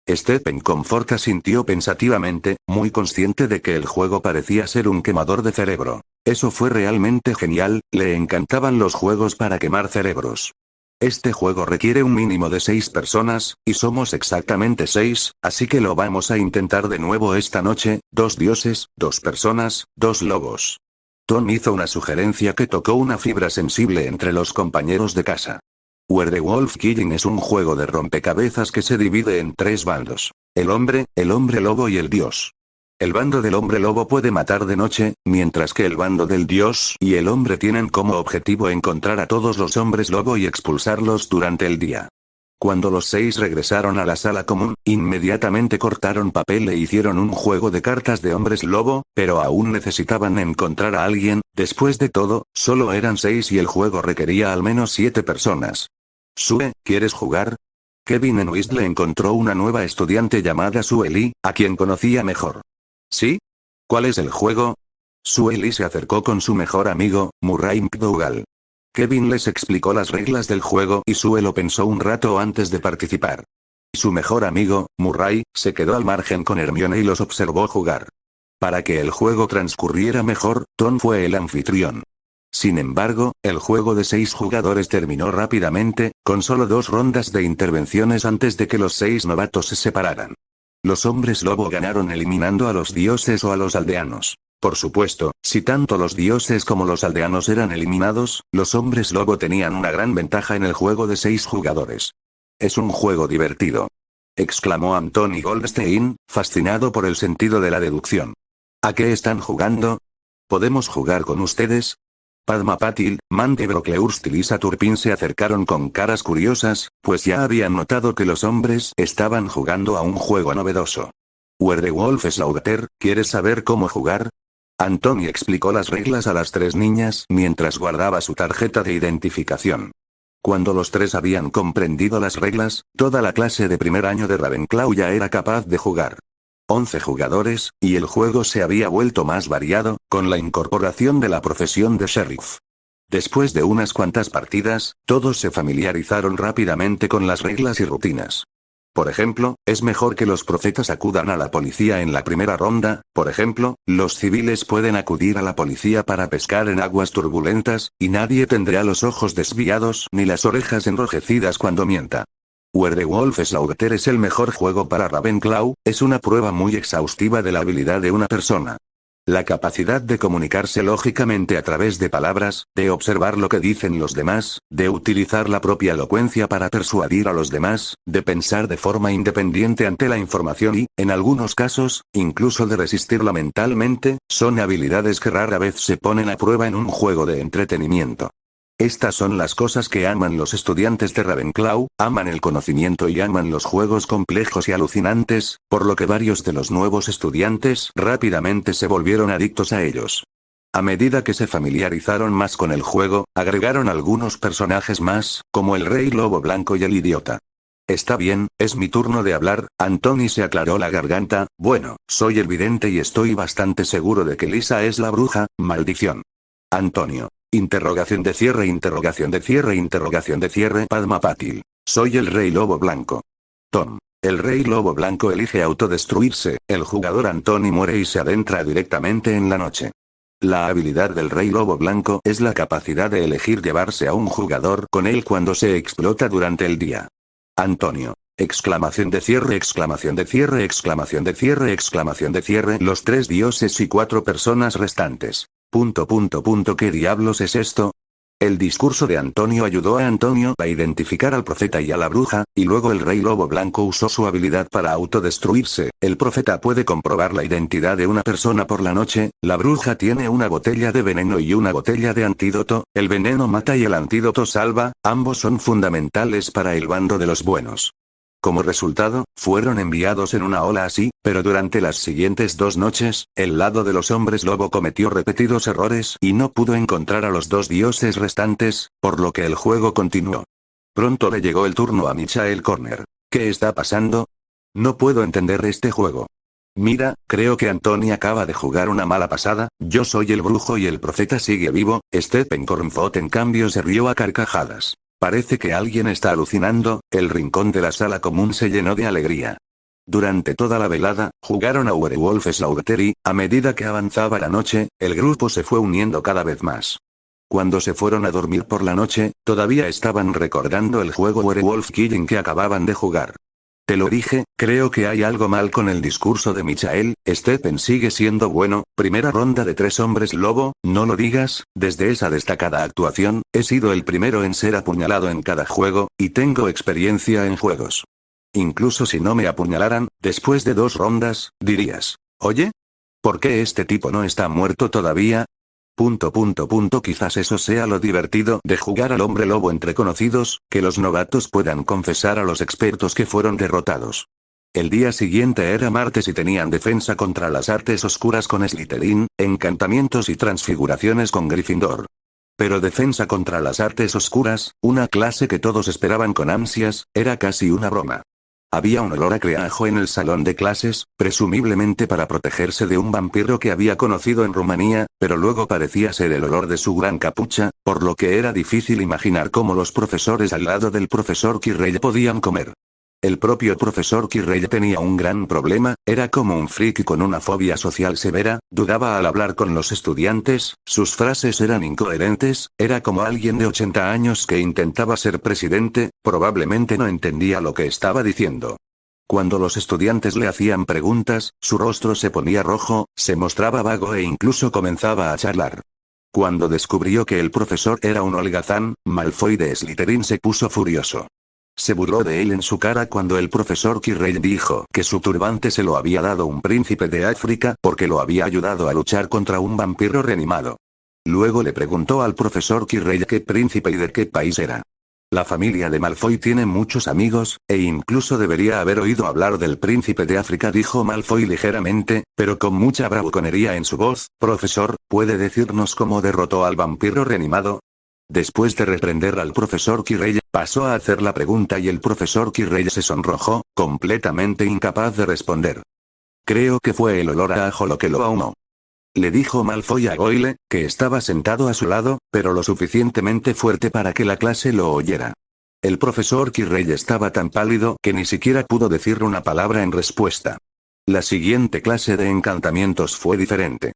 Stephen Comfort asintió pensativamente, muy consciente de que el juego parecía ser un quemador de cerebro. Eso fue realmente genial, le encantaban los juegos para quemar cerebros. Este juego requiere un mínimo de 6 personas, y somos exactamente 6, así que lo vamos a intentar de nuevo esta noche, 2 dioses, 2 personas, 2 lobos. Tom hizo una sugerencia que tocó una fibra sensible entre los compañeros de casa. Werewolf Killing es un juego de rompecabezas que se divide en 3 bandos. El hombre lobo y el dios. El bando del hombre lobo puede matar de noche, mientras que el bando del dios y el hombre tienen como objetivo encontrar a todos los hombres lobo y expulsarlos durante el día. Cuando los 6 regresaron a la sala común, inmediatamente cortaron papel e hicieron un juego de cartas de hombres lobo, pero aún necesitaban encontrar a alguien. Después de todo, solo eran 6 y el juego requería al menos 7 personas. Sue, ¿quieres jugar? Kevin en Whistler encontró una nueva estudiante llamada Sue Lee, a quien conocía mejor. ¿Sí? ¿Cuál es el juego? Sue Lee se acercó con su mejor amigo, Murray McDougall. Kevin les explicó las reglas del juego y Sue lo pensó un rato antes de participar. Su mejor amigo, Murray, se quedó al margen con Hermione y los observó jugar. Para que el juego transcurriera mejor, Tom fue el anfitrión. Sin embargo, el juego de 6 jugadores terminó rápidamente, con solo 2 rondas de intervenciones antes de que los 6 novatos se separaran. Los hombres lobo ganaron eliminando a los dioses o a los aldeanos. Por supuesto, si tanto los dioses como los aldeanos eran eliminados, los hombres lobo tenían una gran ventaja en el juego de 6 jugadores. Es un juego divertido, exclamó Anthony Goldstein, fascinado por el sentido de la deducción. ¿A qué están jugando? ¿Podemos jugar con ustedes? Padma Patil, Mandy Brocklehurst y Lisa Turpin se acercaron con caras curiosas, pues ya habían notado que los hombres estaban jugando a un juego novedoso. Werewolf Slaughter, ¿quieres saber cómo jugar? Anthony explicó las reglas a las 3 niñas mientras guardaba su tarjeta de identificación. Cuando los 3 habían comprendido las reglas, toda la clase de primer año de Ravenclaw ya era capaz de jugar. 11 jugadores, y el juego se había vuelto más variado, con la incorporación de la profesión de sheriff. Después de unas cuantas partidas, todos se familiarizaron rápidamente con las reglas y rutinas. Por ejemplo, es mejor que los profetas acudan a la policía en la primera ronda. Por ejemplo, los civiles pueden acudir a la policía para pescar en aguas turbulentas, y nadie tendrá los ojos desviados ni las orejas enrojecidas cuando mienta. Werewolf Slaughter es el mejor juego para Ravenclaw, es una prueba muy exhaustiva de la habilidad de una persona. La capacidad de comunicarse lógicamente a través de palabras, de observar lo que dicen los demás, de utilizar la propia elocuencia para persuadir a los demás, de pensar de forma independiente ante la información y, en algunos casos, incluso de resistirla mentalmente, son habilidades que rara vez se ponen a prueba en un juego de entretenimiento. Estas son las cosas que aman los estudiantes de Ravenclaw, aman el conocimiento y aman los juegos complejos y alucinantes, por lo que varios de los nuevos estudiantes rápidamente se volvieron adictos a ellos. A medida que se familiarizaron más con el juego, agregaron algunos personajes más, como el Rey Lobo Blanco y el Idiota. Está bien, es mi turno de hablar. Anthony se aclaró la garganta. Bueno, soy el vidente y estoy bastante seguro de que Lisa es la bruja. Maldición. Antonio. Interrogación de cierre, interrogación de cierre, interrogación de cierre. Padma Patil. Soy el Rey Lobo Blanco. Tom. El Rey Lobo Blanco elige autodestruirse, el jugador Anthony muere y se adentra directamente en la noche. La habilidad del Rey Lobo Blanco es la capacidad de elegir llevarse a un jugador con él cuando se explota durante el día. Antonio. Exclamación de cierre, exclamación de cierre, exclamación de cierre, exclamación de cierre. Los 3 dioses y 4 personas restantes. ¿Qué diablos es esto? El discurso de Antonio ayudó a Antonio a identificar al profeta y a la bruja, y luego el Rey Lobo Blanco usó su habilidad para autodestruirse. El profeta puede comprobar la identidad de una persona por la noche, la bruja tiene una botella de veneno y una botella de antídoto, el veneno mata y el antídoto salva, ambos son fundamentales para el bando de los buenos. Como resultado, fueron enviados en una ola así, pero durante las siguientes 2 noches, el lado de los hombres lobo cometió repetidos errores y no pudo encontrar a los 2 dioses restantes, por lo que el juego continuó. Pronto le llegó el turno a Michael Corner. ¿Qué está pasando? No puedo entender este juego. Mira, creo que Anthony acaba de jugar una mala pasada. Yo soy el brujo y el profeta sigue vivo. Stephen Cornford en cambio se rió a carcajadas. Parece que alguien está alucinando. El rincón de la sala común se llenó de alegría. Durante toda la velada, jugaron a Werewolf Slaughtery. A medida que avanzaba la noche, el grupo se fue uniendo cada vez más. Cuando se fueron a dormir por la noche, todavía estaban recordando el juego Werewolf Killing que acababan de jugar. Te lo dije, creo que hay algo mal con el discurso de Michael. Stephen sigue siendo bueno. Primera ronda de 3 hombres lobo, no lo digas. Desde esa destacada actuación, he sido el primero en ser apuñalado en cada juego, y tengo experiencia en juegos. Incluso si no me apuñalaran, después de 2 rondas, dirías, oye, ¿por qué este tipo no está muerto todavía? Quizás eso sea lo divertido de jugar al hombre lobo entre conocidos, que los novatos puedan confesar a los expertos que fueron derrotados. El día siguiente era martes y tenían defensa contra las artes oscuras con Slytherin, encantamientos y transfiguraciones con Gryffindor. Pero defensa contra las artes oscuras, una clase que todos esperaban con ansias, era casi una broma. Había un olor a creajo en el salón de clases, presumiblemente para protegerse de un vampiro que había conocido en Rumanía, pero luego parecía ser el olor de su gran capucha, por lo que era difícil imaginar cómo los profesores al lado del profesor Quirrell podían comer. El propio profesor Quirrell tenía un gran problema, era como un friki con una fobia social severa, dudaba al hablar con los estudiantes, sus frases eran incoherentes, era como alguien de 80 años que intentaba ser presidente, probablemente no entendía lo que estaba diciendo. Cuando los estudiantes le hacían preguntas, su rostro se ponía rojo, se mostraba vago e incluso comenzaba a charlar. Cuando descubrió que el profesor era un holgazán, Malfoy de Slytherin se puso furioso. Se burló de él en su cara cuando el profesor Quirrell dijo que su turbante se lo había dado un príncipe de África porque lo había ayudado a luchar contra un vampiro reanimado. Luego le preguntó al profesor Quirrell qué príncipe y de qué país era. La familia de Malfoy tiene muchos amigos, e incluso debería haber oído hablar del príncipe de África, dijo Malfoy ligeramente, pero con mucha bravuconería en su voz. Profesor, ¿puede decirnos cómo derrotó al vampiro reanimado? Después de reprender al profesor Quirrell, pasó a hacer la pregunta y el profesor Quirrell se sonrojó, completamente incapaz de responder. Creo que fue el olor a ajo lo que lo ahumó. Le dijo Malfoy a Goyle, que estaba sentado a su lado, pero lo suficientemente fuerte para que la clase lo oyera. El profesor Quirrell estaba tan pálido que ni siquiera pudo decir una palabra en respuesta. La siguiente clase de encantamientos fue diferente.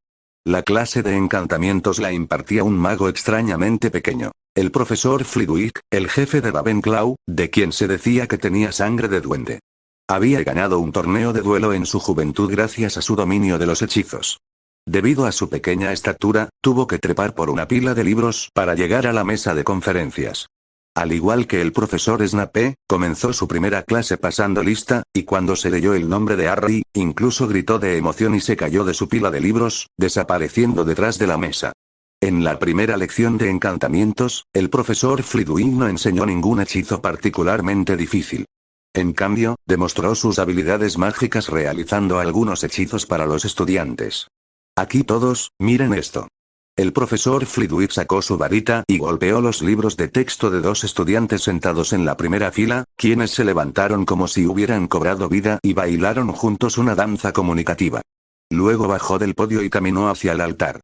La clase de encantamientos la impartía un mago extrañamente pequeño. El profesor Flitwick, el jefe de Ravenclaw, de quien se decía que tenía sangre de duende. Había ganado un torneo de duelo en su juventud gracias a su dominio de los hechizos. Debido a su pequeña estatura, tuvo que trepar por una pila de libros para llegar a la mesa de conferencias. Al igual que el profesor Snape, comenzó su primera clase pasando lista, y cuando se leyó el nombre de Harry, incluso gritó de emoción y se cayó de su pila de libros, desapareciendo detrás de la mesa. En la primera lección de encantamientos, el profesor Flitwick no enseñó ningún hechizo particularmente difícil. En cambio, demostró sus habilidades mágicas realizando algunos hechizos para los estudiantes. Aquí todos, miren esto. El profesor Flitwick sacó su varita y golpeó los libros de texto de 2 estudiantes sentados en la primera fila, quienes se levantaron como si hubieran cobrado vida y bailaron juntos una danza comunicativa. Luego bajó del podio y caminó hacia el altar.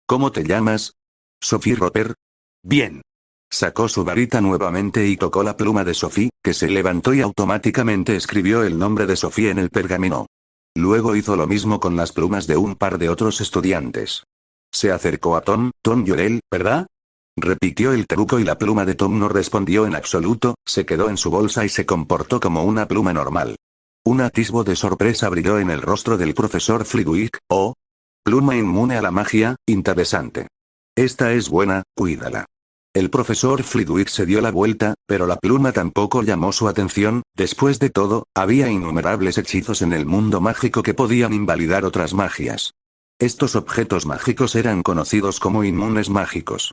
¿Cómo te llamas? Sophie Roper. Bien. Sacó su varita nuevamente y tocó la pluma de Sophie, que se levantó y automáticamente escribió el nombre de Sophie en el pergamino. Luego hizo lo mismo con las plumas de un par de otros estudiantes. Se acercó a Tom Llorel, ¿verdad? Repitió el truco y la pluma de Tom no respondió en absoluto, se quedó en su bolsa y se comportó como una pluma normal. Un atisbo de sorpresa brilló en el rostro del profesor Flitwick. Oh, pluma inmune a la magia, interesante. Esta es buena, cuídala. El profesor Flitwick se dio la vuelta, pero la pluma tampoco llamó su atención. Después de todo, había innumerables hechizos en el mundo mágico que podían invalidar otras magias. Estos objetos mágicos eran conocidos como inmunes mágicos.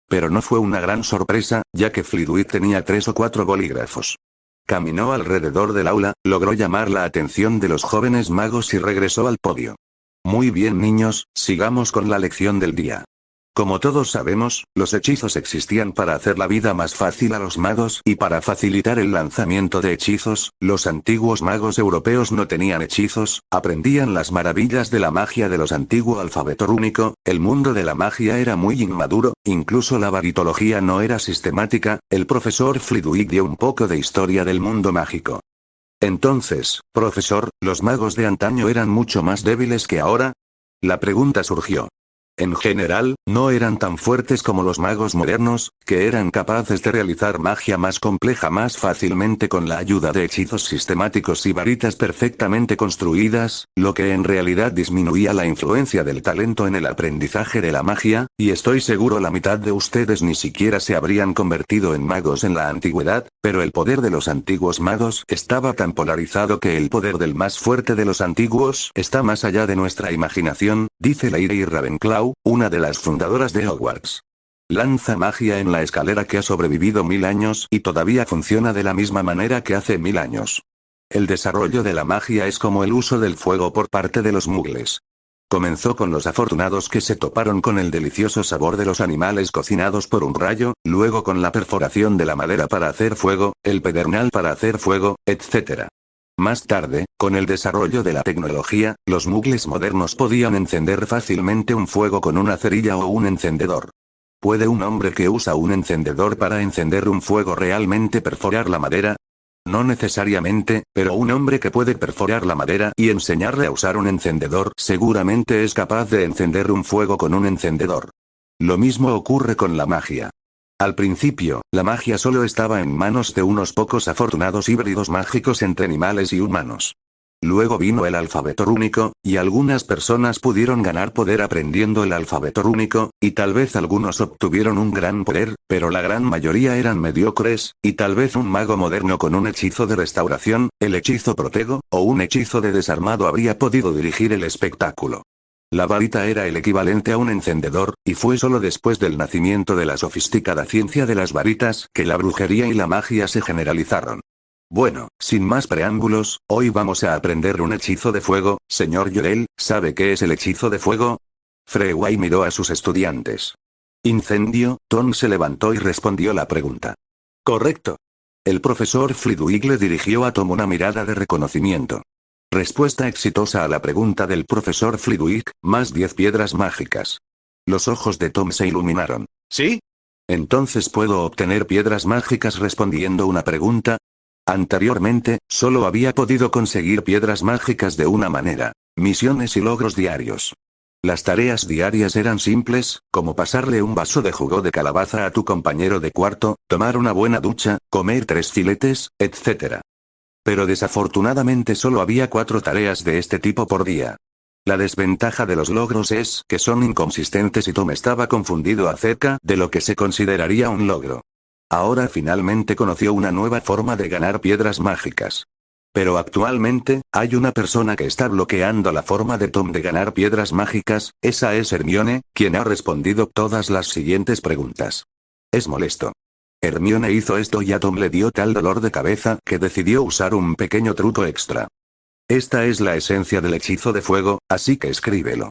Pero no fue una gran sorpresa, ya que Flitwick tenía 3 o 4 bolígrafos. Caminó alrededor del aula, logró llamar la atención de los jóvenes magos y regresó al podio. Muy bien niños, sigamos con la lección del día. Como todos sabemos, los hechizos existían para hacer la vida más fácil a los magos y para facilitar el lanzamiento de hechizos. Los antiguos magos europeos no tenían hechizos, aprendían las maravillas de la magia de los antiguo alfabeto rúnico. El mundo de la magia era muy inmaduro, incluso la varitología no era sistemática. El profesor Flitwick dio un poco de historia del mundo mágico. Entonces, profesor, ¿los magos de antaño eran mucho más débiles que ahora? La pregunta surgió. En general, no eran tan fuertes como los magos modernos, que eran capaces de realizar magia más compleja más fácilmente con la ayuda de hechizos sistemáticos y varitas perfectamente construidas, lo que en realidad disminuía la influencia del talento en el aprendizaje de la magia, y estoy seguro la mitad de ustedes ni siquiera se habrían convertido en magos en la antigüedad, pero el poder de los antiguos magos estaba tan polarizado que el poder del más fuerte de los antiguos está más allá de nuestra imaginación, dice Lady Ravenclaw, una de las fundadoras de Hogwarts. Lanza magia en la escalera que ha sobrevivido 1000 años y todavía funciona de la misma manera que hace 1000 años. El desarrollo de la magia es como el uso del fuego por parte de los muggles. Comenzó con los afortunados que se toparon con el delicioso sabor de los animales cocinados por un rayo, luego con la perforación de la madera para hacer fuego, el pedernal para hacer fuego, etc. Más tarde, con el desarrollo de la tecnología, los muggles modernos podían encender fácilmente un fuego con una cerilla o un encendedor. ¿Puede un hombre que usa un encendedor para encender un fuego realmente perforar la madera? No necesariamente, pero un hombre que puede perforar la madera y enseñarle a usar un encendedor seguramente es capaz de encender un fuego con un encendedor. Lo mismo ocurre con la magia. Al principio, la magia solo estaba en manos de unos pocos afortunados híbridos mágicos entre animales y humanos. Luego vino el alfabeto rúnico, y algunas personas pudieron ganar poder aprendiendo el alfabeto rúnico, y tal vez algunos obtuvieron un gran poder, pero la gran mayoría eran mediocres, y tal vez un mago moderno con un hechizo de restauración, el hechizo protego, o un hechizo de desarmado habría podido dirigir el espectáculo. La varita era el equivalente a un encendedor, y fue solo después del nacimiento de la sofisticada ciencia de las varitas que la brujería y la magia se generalizaron. Bueno, sin más preámbulos, hoy vamos a aprender un hechizo de fuego. Señor Llorel, ¿sabe qué es el hechizo de fuego? Freway miró a sus estudiantes. Incendio. Tom se levantó y respondió la pregunta. Correcto. El profesor Flitwick le dirigió a Tom una mirada de reconocimiento. Respuesta exitosa a la pregunta del profesor Flitwick, más 10 piedras mágicas. Los ojos de Tom se iluminaron. ¿Sí? Entonces puedo obtener piedras mágicas respondiendo una pregunta. Anteriormente, solo había podido conseguir piedras mágicas de una manera: misiones y logros diarios. Las tareas diarias eran simples, como pasarle un vaso de jugo de calabaza a tu compañero de cuarto, tomar una buena ducha, comer 3 filetes, etc. Pero desafortunadamente solo había 4 tareas de este tipo por día. La desventaja de los logros es que son inconsistentes y Tom estaba confundido acerca de lo que se consideraría un logro. Ahora finalmente conoció una nueva forma de ganar piedras mágicas. Pero actualmente, hay una persona que está bloqueando la forma de Tom de ganar piedras mágicas. Esa es Hermione, quien ha respondido todas las siguientes preguntas. Es molesto. Hermione hizo esto y a Tom le dio tal dolor de cabeza que decidió usar un pequeño truco extra. Esta es la esencia del hechizo de fuego, así que escríbelo.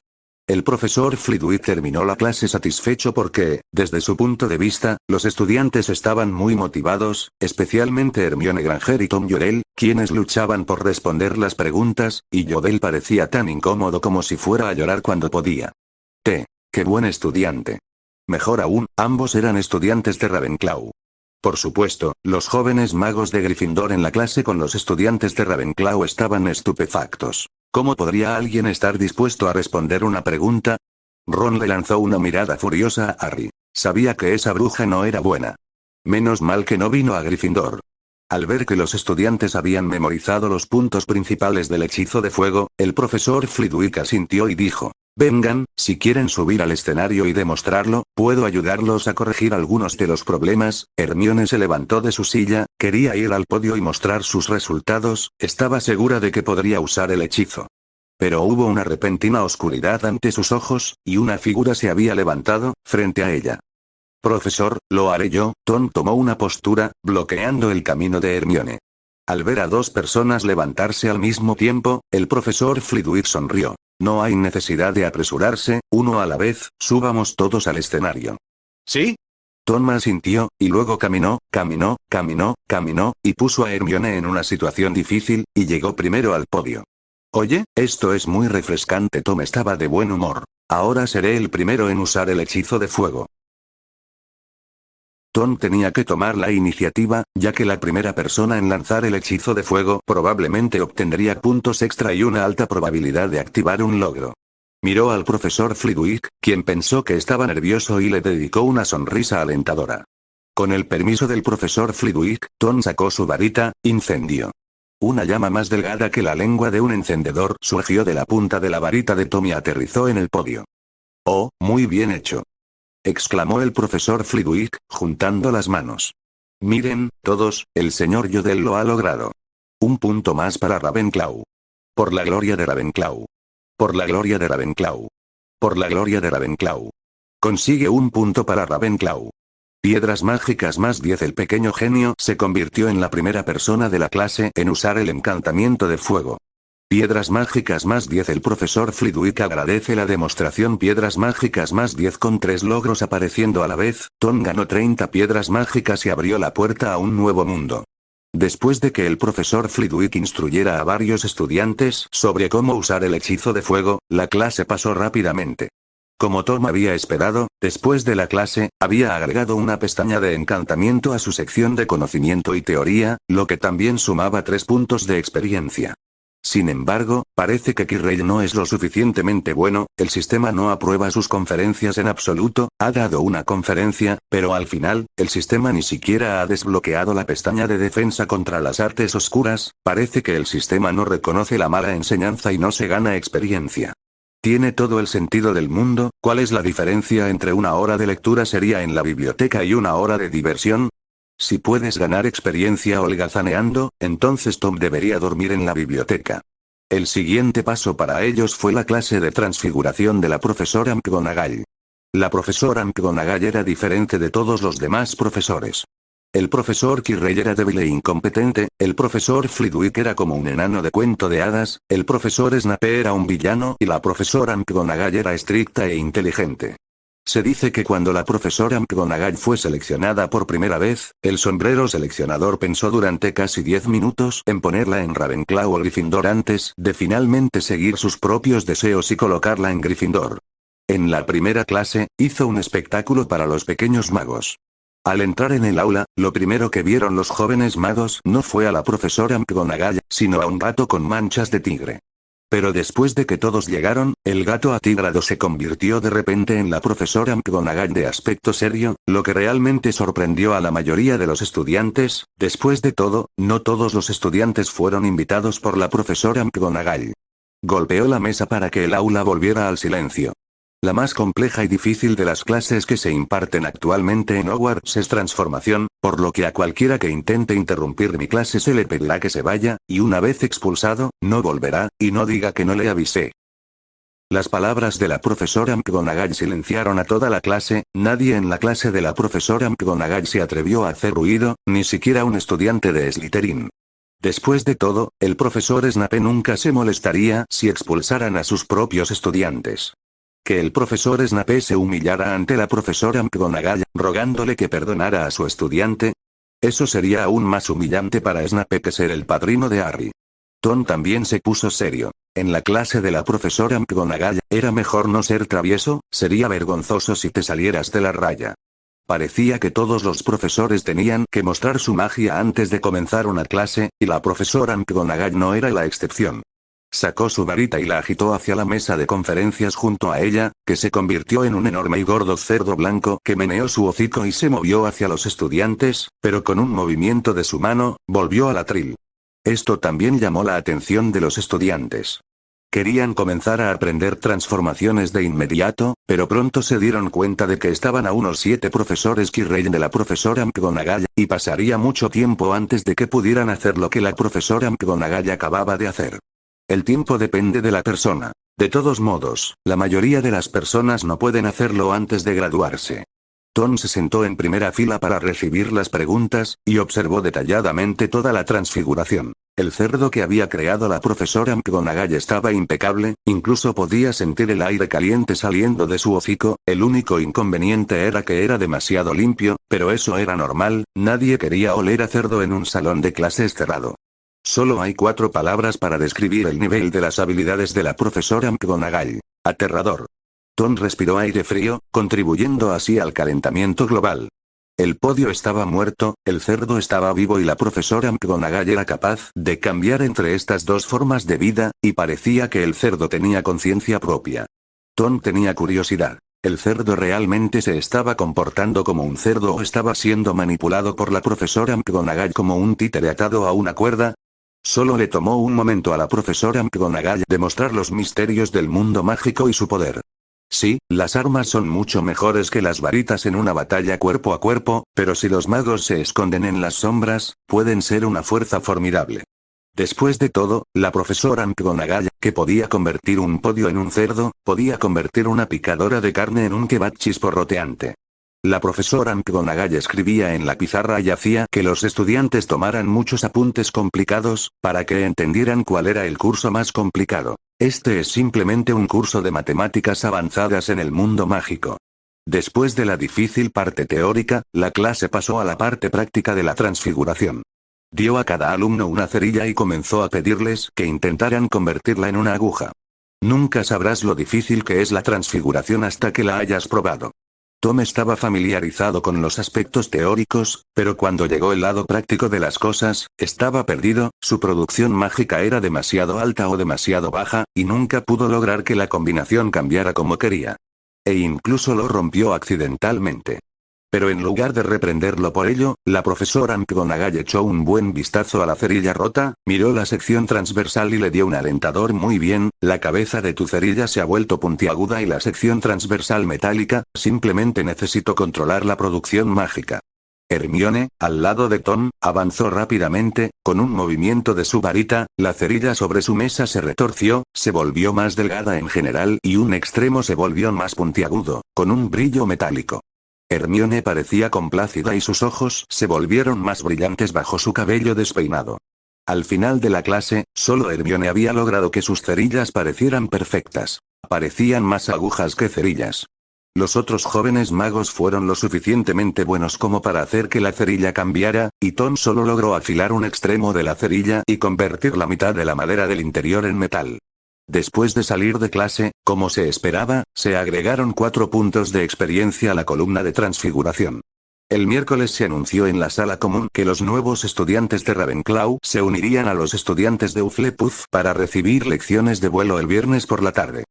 El profesor Flitwick terminó la clase satisfecho porque, desde su punto de vista, los estudiantes estaban muy motivados, especialmente Hermione Granger y Tom Llorel, quienes luchaban por responder las preguntas, y Llorel parecía tan incómodo como si fuera a llorar cuando podía. ¡Qué buen estudiante! Mejor aún, ambos eran estudiantes de Ravenclaw. Por supuesto, los jóvenes magos de Gryffindor en la clase con los estudiantes de Ravenclaw estaban estupefactos. ¿Cómo podría alguien estar dispuesto a responder una pregunta? Ron le lanzó una mirada furiosa a Harry. Sabía que esa bruja no era buena. Menos mal que no vino a Gryffindor. Al ver que los estudiantes habían memorizado los puntos principales del hechizo de fuego, el profesor Flitwick asintió y dijo: vengan, si quieren subir al escenario y demostrarlo, puedo ayudarlos a corregir algunos de los problemas. Hermione se levantó de su silla, quería ir al podio y mostrar sus resultados, estaba segura de que podría usar el hechizo. Pero hubo una repentina oscuridad ante sus ojos, y una figura se había levantado, frente a ella. Profesor, lo haré yo. Tom tomó una postura, bloqueando el camino de Hermione. Al ver a dos personas levantarse al mismo tiempo, el profesor Flitwick sonrió. No hay necesidad de apresurarse, uno a la vez, subamos todos al escenario. ¿Sí? Tom asintió, y luego caminó, y puso a Hermione en una situación difícil, y llegó primero al podio. Oye, esto es muy refrescante. Tom estaba de buen humor. Ahora seré el primero en usar el hechizo de fuego. Tom tenía que tomar la iniciativa, ya que la primera persona en lanzar el hechizo de fuego probablemente obtendría puntos extra y una alta probabilidad de activar un logro. Miró al profesor Flitwick, quien pensó que estaba nervioso y le dedicó una sonrisa alentadora. Con el permiso del profesor Flitwick, Tom sacó su varita, incendio. Una llama más delgada que la lengua de un encendedor surgió de la punta de la varita de Tom y aterrizó en el podio. «Oh, muy bien hecho», exclamó el profesor Flitwick, juntando las manos. «Miren, todos, el señor Yodel lo ha logrado. Un punto más para Ravenclaw. Por la gloria de Ravenclaw. Por la gloria de Ravenclaw. Por la gloria de Ravenclaw. Consigue un punto para Ravenclaw. Piedras mágicas más 10. El pequeño genio se convirtió en la primera persona de la clase en usar el encantamiento de fuego. Piedras mágicas más 10. El profesor Flitwick agradece la demostración. Piedras mágicas más 10 con 3 logros apareciendo a la vez. Tom ganó 30 piedras mágicas y abrió la puerta a un nuevo mundo. Después de que el profesor Flitwick instruyera a varios estudiantes sobre cómo usar el hechizo de fuego, la clase pasó rápidamente. Como Tom había esperado, después de la clase, había agregado una pestaña de encantamiento a su sección de conocimiento y teoría, lo que también sumaba 3 puntos de experiencia. Sin embargo, parece que Quirrell no es lo suficientemente bueno, el sistema no aprueba sus conferencias en absoluto, ha dado una conferencia, pero al final, el sistema ni siquiera ha desbloqueado la pestaña de defensa contra las artes oscuras, parece que el sistema no reconoce la mala enseñanza y no se gana experiencia. Tiene todo el sentido del mundo. ¿Cuál es la diferencia entre una hora de lectura seria en la biblioteca y una hora de diversión? Si puedes ganar experiencia holgazaneando, entonces Tom debería dormir en la biblioteca. El siguiente paso para ellos fue la clase de transfiguración de la profesora McGonagall. La profesora McGonagall era diferente de todos los demás profesores. El profesor Quirrell era débil e incompetente, el profesor Flitwick era como un enano de cuento de hadas, el profesor Snape era un villano y la profesora McGonagall era estricta e inteligente. Se dice que cuando la profesora McGonagall fue seleccionada por primera vez, el sombrero seleccionador pensó durante casi 10 minutos en ponerla en Ravenclaw o Gryffindor antes de finalmente seguir sus propios deseos y colocarla en Gryffindor. En la primera clase, hizo un espectáculo para los pequeños magos. Al entrar en el aula, lo primero que vieron los jóvenes magos no fue a la profesora McGonagall, sino a un gato con manchas de tigre. Pero después de que todos llegaron, el gato atigrado se convirtió de repente en la profesora McGonagall de aspecto serio, lo que realmente sorprendió a la mayoría de los estudiantes. Después de todo, no todos los estudiantes fueron invitados por la profesora McGonagall. Golpeó la mesa para que el aula volviera al silencio. La más compleja y difícil de las clases que se imparten actualmente en Hogwarts es transformación, por lo que a cualquiera que intente interrumpir mi clase se le pedirá que se vaya, y una vez expulsado, no volverá, y no diga que no le avisé. Las palabras de la profesora McGonagall silenciaron a toda la clase. Nadie en la clase de la profesora McGonagall se atrevió a hacer ruido, ni siquiera un estudiante de Slytherin. Después de todo, el profesor Snape nunca se molestaría si expulsaran a sus propios estudiantes. Que el profesor Snape se humillara ante la profesora McGonagall, rogándole que perdonara a su estudiante. Eso sería aún más humillante para Snape que ser el padrino de Harry. Tom también se puso serio. En la clase de la profesora McGonagall, era mejor no ser travieso, sería vergonzoso si te salieras de la raya. Parecía que todos los profesores tenían que mostrar su magia antes de comenzar una clase, y la profesora McGonagall no era la excepción. Sacó su varita y la agitó hacia la mesa de conferencias junto a ella, que se convirtió en un enorme y gordo cerdo blanco que meneó su hocico y se movió hacia los estudiantes, pero con un movimiento de su mano, volvió al atril. Esto también llamó la atención de los estudiantes. Querían comenzar a aprender transformaciones de inmediato, pero pronto se dieron cuenta de que estaban a unos 7 profesores Quirrell de la profesora McGonagall, y pasaría mucho tiempo antes de que pudieran hacer lo que la profesora McGonagall acababa de hacer. El tiempo depende de la persona. De todos modos, la mayoría de las personas no pueden hacerlo antes de graduarse. Tom se sentó en primera fila para recibir las preguntas, y observó detalladamente toda la transfiguración. El cerdo que había creado la profesora McGonagall estaba impecable, incluso podía sentir el aire caliente saliendo de su hocico. El único inconveniente era que era demasiado limpio, pero eso era normal, nadie quería oler a cerdo en un salón de clases cerrado. Solo hay 4 palabras para describir el nivel de las habilidades de la profesora McGonagall. Aterrador. Tom respiró aire frío, contribuyendo así al calentamiento global. El podio estaba muerto, el cerdo estaba vivo y la profesora McGonagall era capaz de cambiar entre estas dos formas de vida, y parecía que el cerdo tenía conciencia propia. Tom tenía curiosidad. ¿El cerdo realmente se estaba comportando como un cerdo o estaba siendo manipulado por la profesora McGonagall como un títere atado a una cuerda? Solo le tomó un momento a la profesora McGonagall demostrar los misterios del mundo mágico y su poder. Sí, las armas son mucho mejores que las varitas en una batalla cuerpo a cuerpo, pero si los magos se esconden en las sombras, pueden ser una fuerza formidable. Después de todo, la profesora McGonagall, que podía convertir un podio en un cerdo, podía convertir una picadora de carne en un kebab chisporroteante. La profesora McGonagall escribía en la pizarra y hacía que los estudiantes tomaran muchos apuntes complicados, para que entendieran cuál era el curso más complicado. Este es simplemente un curso de matemáticas avanzadas en el mundo mágico. Después de la difícil parte teórica, la clase pasó a la parte práctica de la transfiguración. Dio a cada alumno una cerilla y comenzó a pedirles que intentaran convertirla en una aguja. Nunca sabrás lo difícil que es la transfiguración hasta que la hayas probado. Tom estaba familiarizado con los aspectos teóricos, pero cuando llegó el lado práctico de las cosas, estaba perdido. Su producción mágica era demasiado alta o demasiado baja, y nunca pudo lograr que la combinación cambiara como quería. E incluso lo rompió accidentalmente. Pero en lugar de reprenderlo por ello, la profesora McGonagall echó un buen vistazo a la cerilla rota, miró la sección transversal y le dio un alentador muy bien, la cabeza de tu cerilla se ha vuelto puntiaguda y la sección transversal metálica, simplemente necesito controlar la producción mágica. Hermione, al lado de Tom, avanzó rápidamente, con un movimiento de su varita, la cerilla sobre su mesa se retorció, se volvió más delgada en general y un extremo se volvió más puntiagudo, con un brillo metálico. Hermione parecía complácida y sus ojos se volvieron más brillantes bajo su cabello despeinado. Al final de la clase, solo Hermione había logrado que sus cerillas parecieran perfectas. Parecían más agujas que cerillas. Los otros jóvenes magos fueron lo suficientemente buenos como para hacer que la cerilla cambiara, y Tom solo logró afilar un extremo de la cerilla y convertir la mitad de la madera del interior en metal. Después de salir de clase, como se esperaba, se agregaron 4 puntos de experiencia a la columna de transfiguración. El miércoles se anunció en la sala común que los nuevos estudiantes de Ravenclaw se unirían a los estudiantes de Hufflepuff para recibir lecciones de vuelo el viernes por la tarde.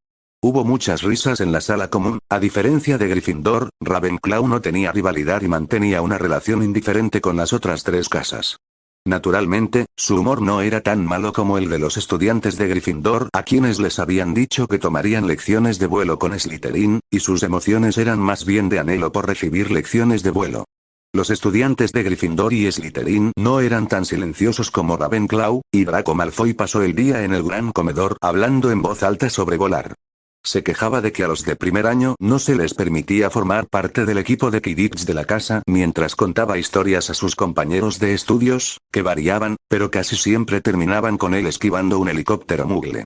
Hubo muchas risas en la sala común. A diferencia de Gryffindor, Ravenclaw no tenía rivalidad y mantenía una relación indiferente con las otras 3 casas. Naturalmente, su humor no era tan malo como el de los estudiantes de Gryffindor, a quienes les habían dicho que tomarían lecciones de vuelo con Slytherin, y sus emociones eran más bien de anhelo por recibir lecciones de vuelo. Los estudiantes de Gryffindor y Slytherin no eran tan silenciosos como Ravenclaw, y Draco Malfoy pasó el día en el gran comedor hablando en voz alta sobre volar. Se quejaba de que a los de primer año no se les permitía formar parte del equipo de Quidditch de la casa, mientras contaba historias a sus compañeros de estudios, que variaban, pero casi siempre terminaban con él esquivando un helicóptero Muggle.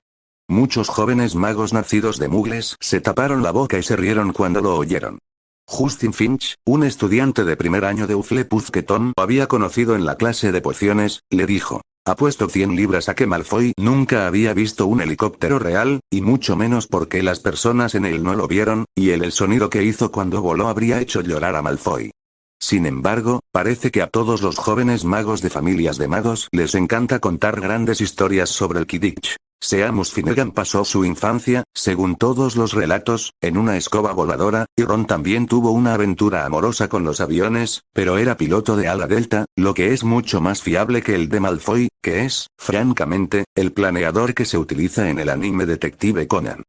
Muchos jóvenes magos nacidos de Muggles se taparon la boca y se rieron cuando lo oyeron. Justin Finch, un estudiante de primer año de Hufflepuff que Tom había conocido en la clase de pociones, le dijo: apuesto 100 libras a que Malfoy nunca había visto un helicóptero real, y mucho menos porque las personas en él no lo vieron, y el sonido que hizo cuando voló habría hecho llorar a Malfoy. Sin embargo, parece que a todos los jóvenes magos de familias de magos les encanta contar grandes historias sobre el Quidditch. Seamus Finnegan pasó su infancia, según todos los relatos, en una escoba voladora, y Ron también tuvo una aventura amorosa con los aviones, pero era piloto de ala delta, lo que es mucho más fiable que el de Malfoy, que es, francamente, el planeador que se utiliza en el anime Detective Conan.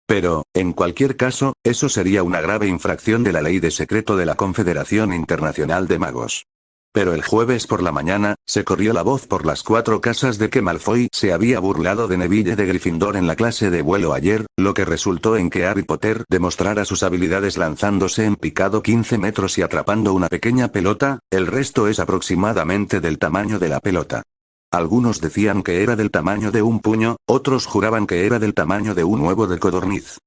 Pero, en cualquier caso, eso sería una grave infracción de la ley de secreto de la Confederación Internacional de Magos. Pero el jueves por la mañana, se corrió la voz por las 4 casas de que Malfoy se había burlado de Neville de Gryffindor en la clase de vuelo ayer, lo que resultó en que Harry Potter demostrara sus habilidades lanzándose en picado 15 metros y atrapando una pequeña pelota, el resto es aproximadamente del tamaño de la pelota. Algunos decían que era del tamaño de un puño, otros juraban que era del tamaño de un huevo de codorniz.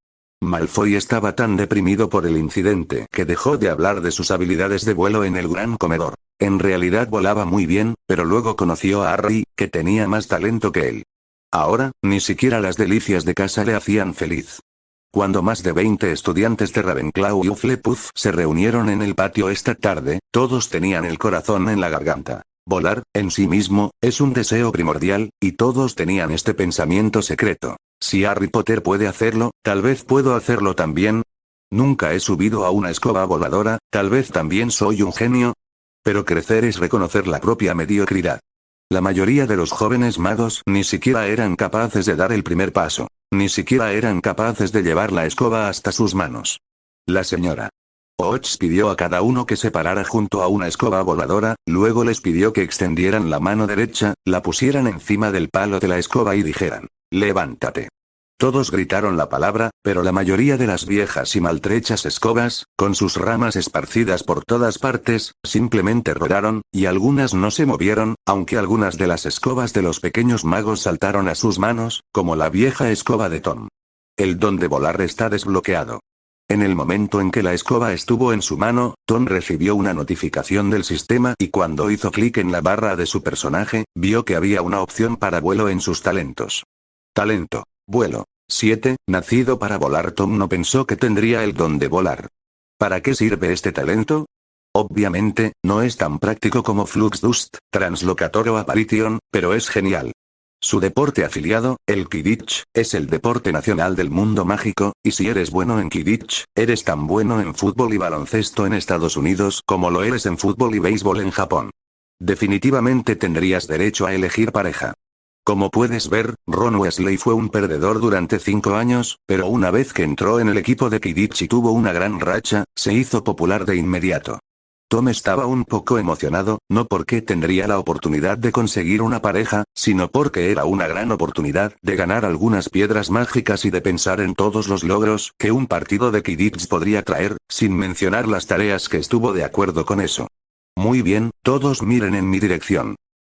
Malfoy estaba tan deprimido por el incidente que dejó de hablar de sus habilidades de vuelo en el gran comedor. En realidad volaba muy bien, pero luego conoció a Harry, que tenía más talento que él. Ahora, ni siquiera las delicias de casa le hacían feliz. Cuando más de 20 estudiantes de Ravenclaw y Hufflepuff se reunieron en el patio esta tarde, todos tenían el corazón en la garganta. Volar, en sí mismo, es un deseo primordial, y todos tenían este pensamiento secreto. Si Harry Potter puede hacerlo, tal vez puedo hacerlo también. Nunca he subido a una escoba voladora, tal vez también soy un genio. Pero crecer es reconocer la propia mediocridad. La mayoría de los jóvenes magos ni siquiera eran capaces de dar el primer paso. Ni siquiera eran capaces de llevar la escoba hasta sus manos. La señora Och pidió a cada uno que se parara junto a una escoba voladora, luego les pidió que extendieran la mano derecha, la pusieran encima del palo de la escoba y dijeran, «Levántate». Todos gritaron la palabra, pero la mayoría de las viejas y maltrechas escobas, con sus ramas esparcidas por todas partes, simplemente rodaron, y algunas no se movieron, aunque algunas de las escobas de los pequeños magos saltaron a sus manos, como la vieja escoba de Tom. El don de volar está desbloqueado. En el momento en que la escoba estuvo en su mano, Tom recibió una notificación del sistema y cuando hizo clic en la barra de su personaje, vio que había una opción para vuelo en sus talentos. Talento. Vuelo. 7. Nacido para volar. Tom no pensó que tendría el don de volar. ¿Para qué sirve este talento? Obviamente, no es tan práctico como Flux Dust, Translocator o Apparition, pero es genial. Su deporte afiliado, el Quidditch, es el deporte nacional del mundo mágico, y si eres bueno en Quidditch, eres tan bueno en fútbol y baloncesto en Estados Unidos como lo eres en fútbol y béisbol en Japón. Definitivamente tendrías derecho a elegir pareja. Como puedes ver, Ron Weasley fue un perdedor durante 5 años, pero una vez que entró en el equipo de Quidditch y tuvo una gran racha, se hizo popular de inmediato. Tom estaba un poco emocionado, no porque tendría la oportunidad de conseguir una pareja, sino porque era una gran oportunidad de ganar algunas piedras mágicas y de pensar en todos los logros que un partido de Quidditch podría traer, sin mencionar las tareas que estuvo de acuerdo con eso. Muy bien, todos miren en mi dirección.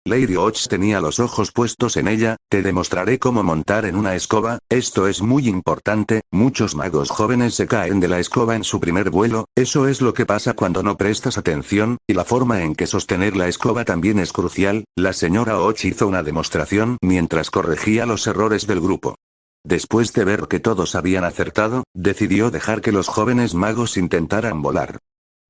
Lady Och tenía los ojos puestos en ella, te demostraré cómo montar en una escoba, esto es muy importante, muchos magos jóvenes se caen de la escoba en su primer vuelo, eso es lo que pasa cuando no prestas atención, y la forma en que sostener la escoba también es crucial, la señora Och hizo una demostración mientras corregía los errores del grupo. Después de ver que todos habían acertado, decidió dejar que los jóvenes magos intentaran volar.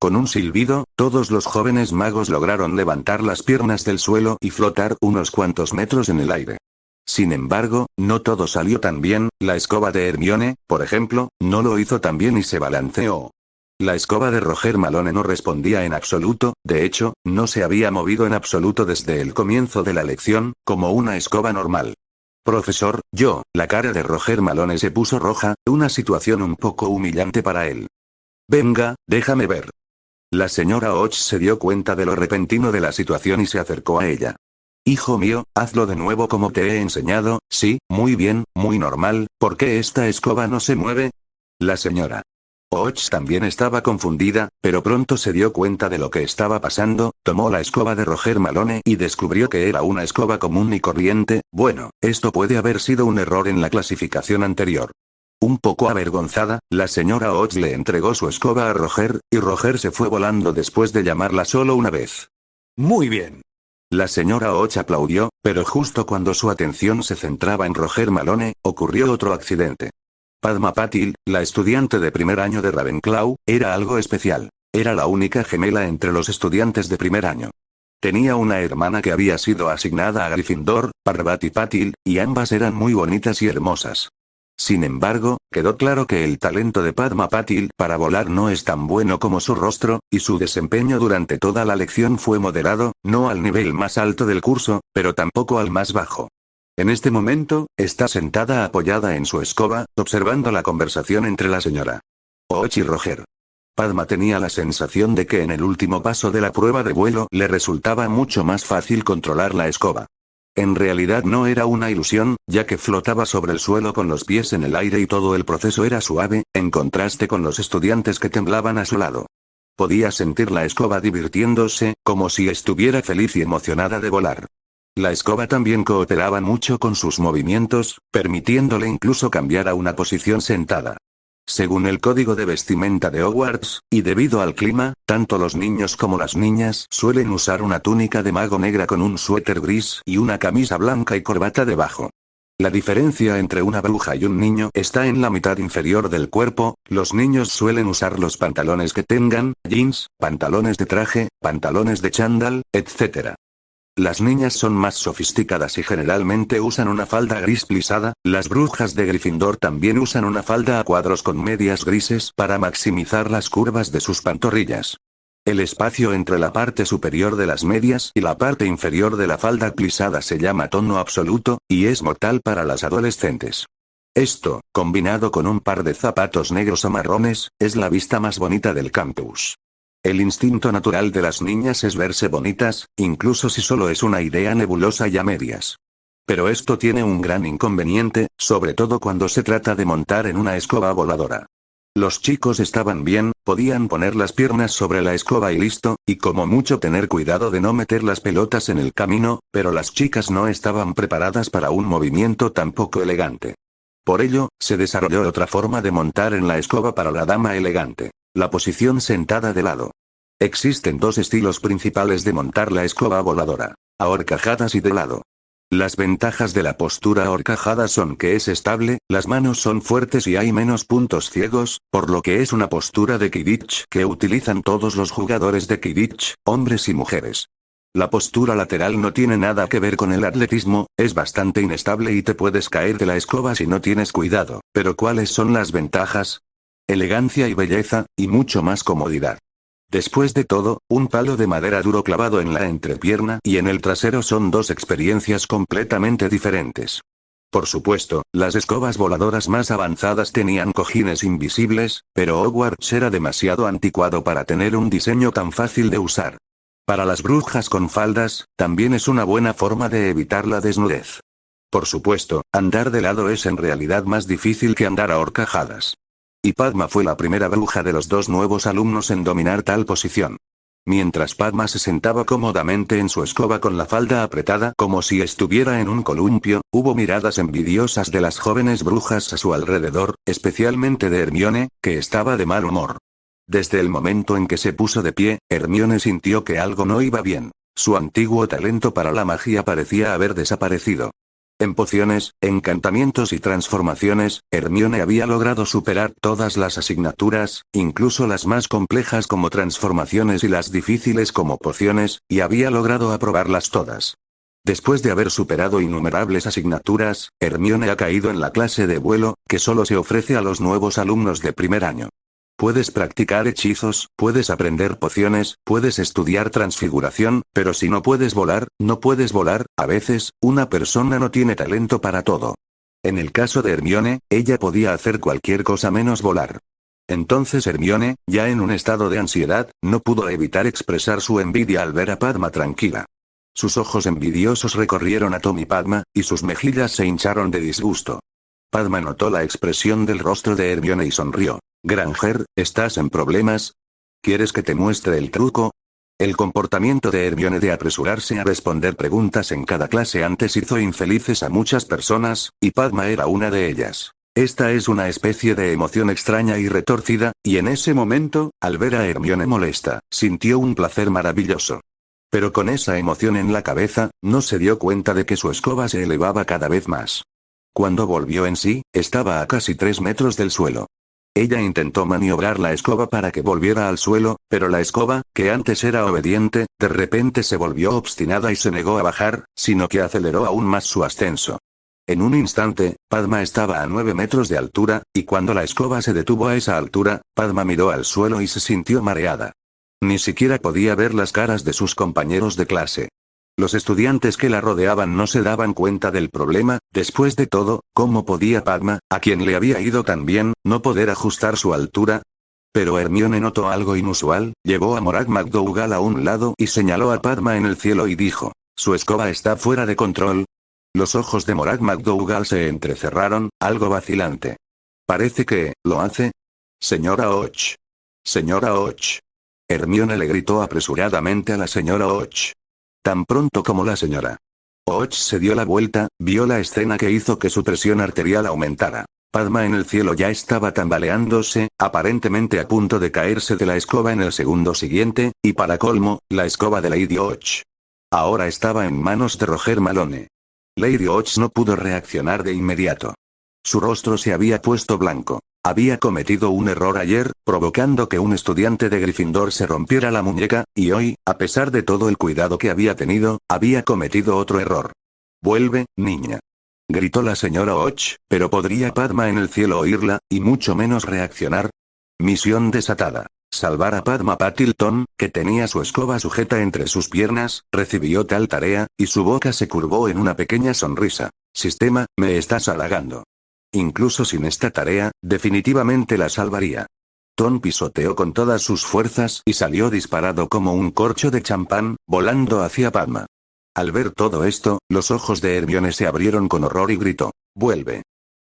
Con un silbido, todos los jóvenes magos lograron levantar las piernas del suelo y flotar unos cuantos metros en el aire. Sin embargo, no todo salió tan bien, la escoba de Hermione, por ejemplo, no lo hizo tan bien y se balanceó. La escoba de Roger Malone no respondía en absoluto, de hecho, no se había movido en absoluto desde el comienzo de la lección, como una escoba normal. Profesor, la cara de Roger Malone se puso roja, una situación un poco humillante para él. Venga, déjame ver. La señora Och se dio cuenta de lo repentino de la situación y se acercó a ella. Hijo mío, hazlo de nuevo como te he enseñado, sí, muy bien, muy normal, ¿por qué esta escoba no se mueve? La señora Och también estaba confundida, pero pronto se dio cuenta de lo que estaba pasando, tomó la escoba de Roger Malone y descubrió que era una escoba común y corriente, bueno, esto puede haber sido un error en la clasificación anterior. Un poco avergonzada, la señora Och le entregó su escoba a Roger, y Roger se fue volando después de llamarla solo una vez. Muy bien. La señora Och aplaudió, pero justo cuando su atención se centraba en Roger Malone, ocurrió otro accidente. Padma Patil, la estudiante de primer año de Ravenclaw, era algo especial. Era la única gemela entre los estudiantes de primer año. Tenía una hermana que había sido asignada a Gryffindor, Parvati Patil, y ambas eran muy bonitas y hermosas. Sin embargo, quedó claro que el talento de Padma Patil para volar no es tan bueno como su rostro, y su desempeño durante toda la lección fue moderado, no al nivel más alto del curso, pero tampoco al más bajo. En este momento, está sentada apoyada en su escoba, observando la conversación entre la señora Och y Roger. Padma tenía la sensación de que en el último paso de la prueba de vuelo le resultaba mucho más fácil controlar la escoba. En realidad no era una ilusión, ya que flotaba sobre el suelo con los pies en el aire y todo el proceso era suave, en contraste con los estudiantes que temblaban a su lado. Podía sentir la escoba divirtiéndose, como si estuviera feliz y emocionada de volar. La escoba también cooperaba mucho con sus movimientos, permitiéndole incluso cambiar a una posición sentada. Según el código de vestimenta de Hogwarts, y debido al clima, tanto los niños como las niñas suelen usar una túnica de mago negra con un suéter gris y una camisa blanca y corbata debajo. La diferencia entre una bruja y un niño está en la mitad inferior del cuerpo. Los niños suelen usar los pantalones que tengan, jeans, pantalones de traje, pantalones de chándal, etc. Las niñas son más sofisticadas y generalmente usan una falda gris plisada. Las brujas de Gryffindor también usan una falda a cuadros con medias grises para maximizar las curvas de sus pantorrillas. El espacio entre la parte superior de las medias y la parte inferior de la falda plisada se llama tono absoluto, y es mortal para las adolescentes. Esto, combinado con un par de zapatos negros o marrones, es la vista más bonita del campus. El instinto natural de las niñas es verse bonitas, incluso si solo es una idea nebulosa y a medias. Pero esto tiene un gran inconveniente, sobre todo cuando se trata de montar en una escoba voladora. Los chicos estaban bien, podían poner las piernas sobre la escoba y listo, y como mucho tener cuidado de no meter las pelotas en el camino, pero las chicas no estaban preparadas para un movimiento tan poco elegante. Por ello, se desarrolló otra forma de montar en la escoba para la dama elegante. La posición sentada de lado. Existen dos estilos principales de montar la escoba voladora: a horcajadas y de lado. Las ventajas de la postura ahorcajada son que es estable, las manos son fuertes y hay menos puntos ciegos, por lo que es una postura de Quidditch que utilizan todos los jugadores de Quidditch, hombres y mujeres. La postura lateral no tiene nada que ver con el atletismo, es bastante inestable y te puedes caer de la escoba si no tienes cuidado, pero ¿cuáles son las ventajas? Elegancia y belleza, y mucho más comodidad. Después de todo, un palo de madera duro clavado en la entrepierna y en el trasero son dos experiencias completamente diferentes. Por supuesto, las escobas voladoras más avanzadas tenían cojines invisibles, pero Hogwarts era demasiado anticuado para tener un diseño tan fácil de usar. Para las brujas con faldas, también es una buena forma de evitar la desnudez. Por supuesto, andar de lado es en realidad más difícil que andar a horcajadas. Y Padma fue la primera bruja de los dos nuevos alumnos en dominar tal posición. Mientras Padma se sentaba cómodamente en su escoba con la falda apretada como si estuviera en un columpio, hubo miradas envidiosas de las jóvenes brujas a su alrededor, especialmente de Hermione, que estaba de mal humor. Desde el momento en que se puso de pie, Hermione sintió que algo no iba bien. Su antiguo talento para la magia parecía haber desaparecido. En pociones, encantamientos y transformaciones, Hermione había logrado superar todas las asignaturas, incluso las más complejas como transformaciones y las difíciles como pociones, y había logrado aprobarlas todas. Después de haber superado innumerables asignaturas, Hermione ha caído en la clase de vuelo, que solo se ofrece a los nuevos alumnos de primer año. Puedes practicar hechizos, puedes aprender pociones, puedes estudiar transfiguración, pero si no puedes volar, no puedes volar. A veces, una persona no tiene talento para todo. En el caso de Hermione, ella podía hacer cualquier cosa menos volar. Entonces Hermione, ya en un estado de ansiedad, no pudo evitar expresar su envidia al ver a Padma tranquila. Sus ojos envidiosos recorrieron a Tom y Padma, y sus mejillas se hincharon de disgusto. Padma notó la expresión del rostro de Hermione y sonrió. Granger, ¿estás en problemas? ¿Quieres que te muestre el truco? El comportamiento de Hermione de apresurarse a responder preguntas en cada clase antes hizo infelices a muchas personas, y Padma era una de ellas. Esta es una especie de emoción extraña y retorcida, y en ese momento, al ver a Hermione molesta, sintió un placer maravilloso. Pero con esa emoción en la cabeza, no se dio cuenta de que su escoba se elevaba cada vez más. Cuando volvió en sí, estaba a casi 3 metros del suelo. Ella intentó maniobrar la escoba para que volviera al suelo, pero la escoba, que antes era obediente, de repente se volvió obstinada y se negó a bajar, sino que aceleró aún más su ascenso. En un instante, Padma estaba a 9 metros de altura, y cuando la escoba se detuvo a esa altura, Padma miró al suelo y se sintió mareada. Ni siquiera podía ver las caras de sus compañeros de clase. Los estudiantes que la rodeaban no se daban cuenta del problema. Después de todo, ¿cómo podía Padma, a quien le había ido tan bien, no poder ajustar su altura? Pero Hermione notó algo inusual, llevó a Morag McGonagall a un lado y señaló a Padma en el cielo y dijo, «¿Su escoba está fuera de control?» Los ojos de Morag McGonagall se entrecerraron, algo vacilante. «Parece que, ¿lo hace? Señora Och. Señora Och». Hermione le gritó apresuradamente a la señora Och. Tan pronto como la señora Och se dio la vuelta, vio la escena que hizo que su presión arterial aumentara. Padma en el cielo ya estaba tambaleándose, aparentemente a punto de caerse de la escoba en el segundo siguiente, y para colmo, la escoba de Lady Och ahora estaba en manos de Roger Malone. Lady Och no pudo reaccionar de inmediato. Su rostro se había puesto blanco. Había cometido un error ayer, provocando que un estudiante de Gryffindor se rompiera la muñeca, y hoy, a pesar de todo el cuidado que había tenido, había cometido otro error. «Vuelve, niña», gritó la señora Och, pero ¿podría Padma en el cielo oírla, y mucho menos reaccionar? Misión desatada. Salvar a Padma Paddington, que tenía su escoba sujeta entre sus piernas, recibió tal tarea, y su boca se curvó en una pequeña sonrisa. «Sistema, me estás halagando. Incluso sin esta tarea, definitivamente la salvaría». Tom pisoteó con todas sus fuerzas y salió disparado como un corcho de champán, volando hacia Padma. Al ver todo esto, los ojos de Hermione se abrieron con horror y gritó, «¡Vuelve!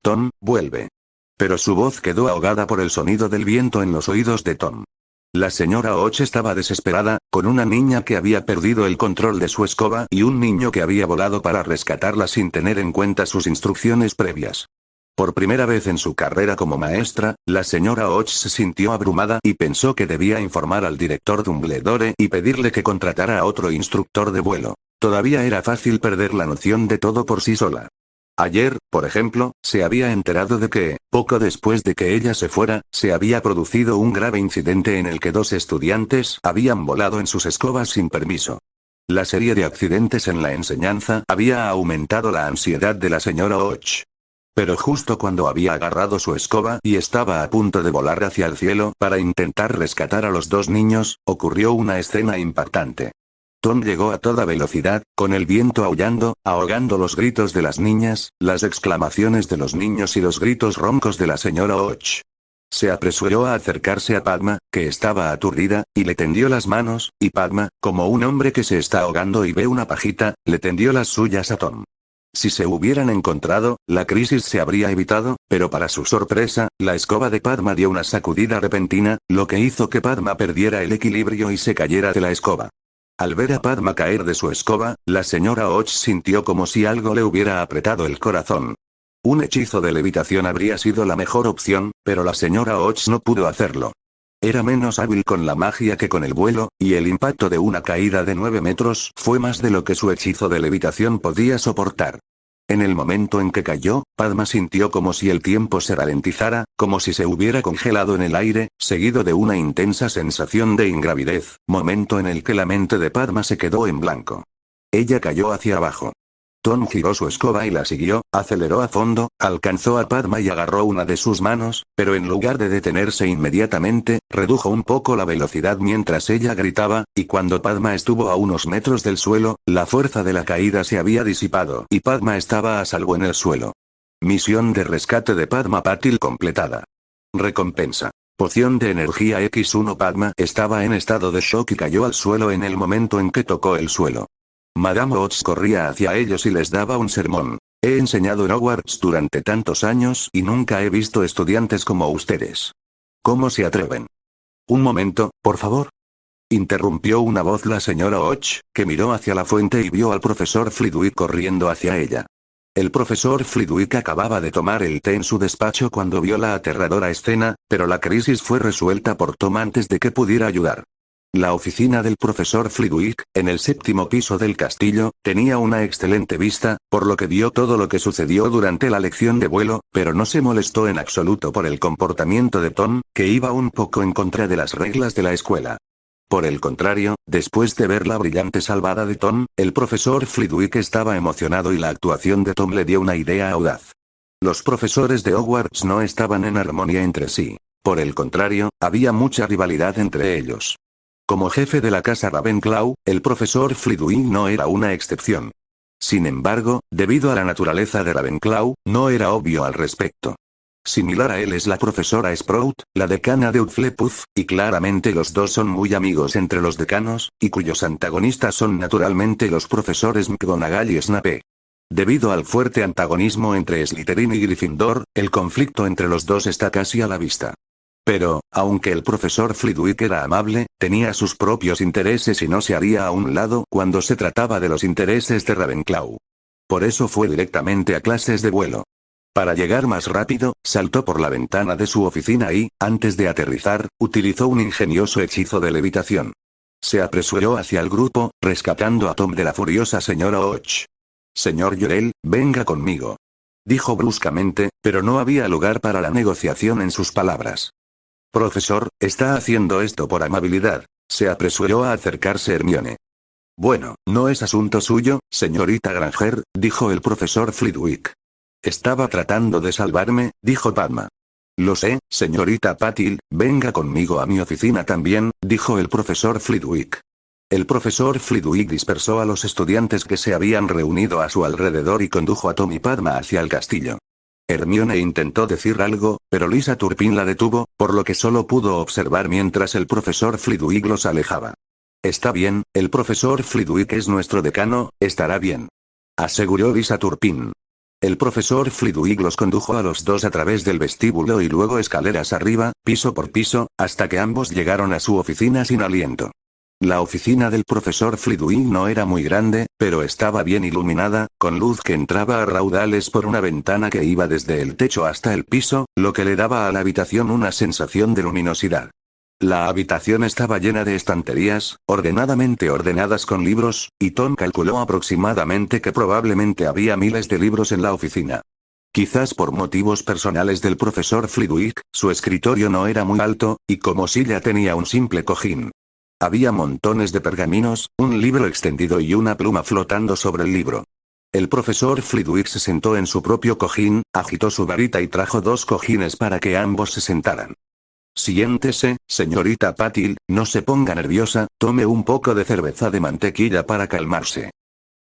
Tom, vuelve!». Pero su voz quedó ahogada por el sonido del viento en los oídos de Tom. La señora Och estaba desesperada, con una niña que había perdido el control de su escoba y un niño que había volado para rescatarla sin tener en cuenta sus instrucciones previas. Por primera vez en su carrera como maestra, la señora Och se sintió abrumada y pensó que debía informar al director Dumbledore y pedirle que contratara a otro instructor de vuelo. Todavía era fácil perder la noción de todo por sí sola. Ayer, por ejemplo, se había enterado de que, poco después de que ella se fuera, se había producido un grave incidente en el que 2 estudiantes habían volado en sus escobas sin permiso. La serie de accidentes en la enseñanza había aumentado la ansiedad de la señora Och. Pero justo cuando había agarrado su escoba y estaba a punto de volar hacia el cielo para intentar rescatar a los 2 niños, ocurrió una escena impactante. Tom llegó a toda velocidad, con el viento aullando, ahogando los gritos de las niñas, las exclamaciones de los niños y los gritos roncos de la señora Och. Se apresuró a acercarse a Padma, que estaba aturdida, y le tendió las manos, y Padma, como un hombre que se está ahogando y ve una pajita, le tendió las suyas a Tom. Si se hubieran encontrado, la crisis se habría evitado, pero para su sorpresa, la escoba de Padma dio una sacudida repentina, lo que hizo que Padma perdiera el equilibrio y se cayera de la escoba. Al ver a Padma caer de su escoba, la señora Och sintió como si algo le hubiera apretado el corazón. Un hechizo de levitación habría sido la mejor opción, pero la señora Och no pudo hacerlo. Era menos hábil con la magia que con el vuelo, y el impacto de una caída de 9 metros fue más de lo que su hechizo de levitación podía soportar. En el momento en que cayó, Padma sintió como si el tiempo se ralentizara, como si se hubiera congelado en el aire, seguido de una intensa sensación de ingravidez, momento en el que la mente de Padma se quedó en blanco. Ella cayó hacia abajo. Tom giró su escoba y la siguió, aceleró a fondo, alcanzó a Padma y agarró una de sus manos, pero en lugar de detenerse inmediatamente, redujo un poco la velocidad mientras ella gritaba, y cuando Padma estuvo a unos metros del suelo, la fuerza de la caída se había disipado y Padma estaba a salvo en el suelo. Misión de rescate de Padma Patil completada. Recompensa. Poción de energía X1. Padma estaba en estado de shock y cayó al suelo en el momento en que tocó el suelo. Madame Och corría hacia ellos y les daba un sermón. He enseñado en Hogwarts durante tantos años y nunca he visto estudiantes como ustedes. ¿Cómo se atreven? Un momento, por favor. Interrumpió una voz la señora Och, que miró hacia la fuente y vio al profesor Flitwick corriendo hacia ella. El profesor Flitwick acababa de tomar el té en su despacho cuando vio la aterradora escena, pero la crisis fue resuelta por Tom antes de que pudiera ayudar. La oficina del profesor Flitwick, en el 7º piso del castillo, tenía una excelente vista, por lo que vio todo lo que sucedió durante la lección de vuelo, pero no se molestó en absoluto por el comportamiento de Tom, que iba un poco en contra de las reglas de la escuela. Por el contrario, después de ver la brillante salvada de Tom, el profesor Flitwick estaba emocionado y la actuación de Tom le dio una idea audaz. Los profesores de Hogwarts no estaban en armonía entre sí. Por el contrario, había mucha rivalidad entre ellos. Como jefe de la casa Ravenclaw, el profesor Flitwick no era una excepción. Sin embargo, debido a la naturaleza de Ravenclaw, no era obvio al respecto. Similar a él es la profesora Sprout, la decana de Hufflepuff, y claramente los dos son muy amigos entre los decanos, y cuyos antagonistas son naturalmente los profesores McGonagall y Snape. Debido al fuerte antagonismo entre Slytherin y Gryffindor, el conflicto entre los dos está casi a la vista. Pero, aunque el profesor Flitwick era amable, tenía sus propios intereses y no se haría a un lado cuando se trataba de los intereses de Ravenclaw. Por eso fue directamente a clases de vuelo. Para llegar más rápido, saltó por la ventana de su oficina y, antes de aterrizar, utilizó un ingenioso hechizo de levitación. Se apresuró hacia el grupo, rescatando a Tom de la furiosa señora Och. «Señor Llorel, venga conmigo», dijo bruscamente, pero no había lugar para la negociación en sus palabras. «Profesor, está haciendo esto por amabilidad», se apresuró a acercarse Hermione. «Bueno, no es asunto suyo, señorita Granger», dijo el profesor Flitwick. «Estaba tratando de salvarme», dijo Padma. «Lo sé, señorita Patil, venga conmigo a mi oficina también», dijo el profesor Flitwick. El profesor Flitwick dispersó a los estudiantes que se habían reunido a su alrededor y condujo a Tom y Padma hacia el castillo. Hermione intentó decir algo, pero Lisa Turpin la detuvo, por lo que solo pudo observar mientras el profesor Flitwick los alejaba. «Está bien, el profesor Flitwick es nuestro decano, estará bien», aseguró Lisa Turpin. El profesor Flitwick los condujo a los dos a través del vestíbulo y luego escaleras arriba, piso por piso, hasta que ambos llegaron a su oficina sin aliento. La oficina del profesor Flitwick no era muy grande, pero estaba bien iluminada, con luz que entraba a raudales por una ventana que iba desde el techo hasta el piso, lo que le daba a la habitación una sensación de luminosidad. La habitación estaba llena de estanterías, ordenadamente ordenadas con libros, y Tom calculó aproximadamente que probablemente había miles de libros en la oficina. Quizás por motivos personales del profesor Flitwick, su escritorio no era muy alto, y como silla tenía un simple cojín. Había montones de pergaminos, un libro extendido y una pluma flotando sobre el libro. El profesor Flitwick se sentó en su propio cojín, agitó su varita y trajo dos cojines para que ambos se sentaran. «Siéntese, señorita Patil, no se ponga nerviosa, tome un poco de cerveza de mantequilla para calmarse».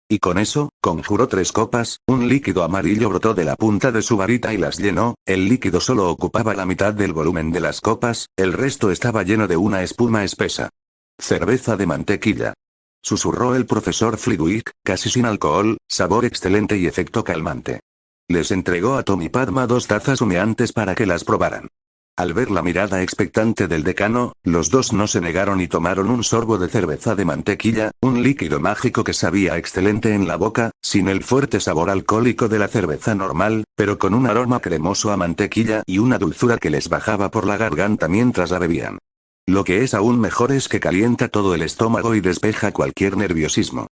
Y con eso, conjuró 3 copas, un líquido amarillo brotó de la punta de su varita y las llenó, el líquido solo ocupaba la mitad del volumen de las copas, el resto estaba lleno de una espuma espesa. «Cerveza de mantequilla», susurró el profesor Flitwick, casi sin alcohol, sabor excelente y efecto calmante. Les entregó a Tom y Padma 2 tazas humeantes para que las probaran. Al ver la mirada expectante del decano, los dos no se negaron y tomaron un sorbo de cerveza de mantequilla, un líquido mágico que sabía excelente en la boca, sin el fuerte sabor alcohólico de la cerveza normal, pero con un aroma cremoso a mantequilla y una dulzura que les bajaba por la garganta mientras la bebían. Lo que es aún mejor es que calienta todo el estómago y despeja cualquier nerviosismo.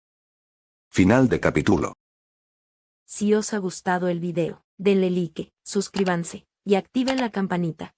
Final de capítulo. Si os ha gustado el video, denle like, suscríbanse y activen la campanita.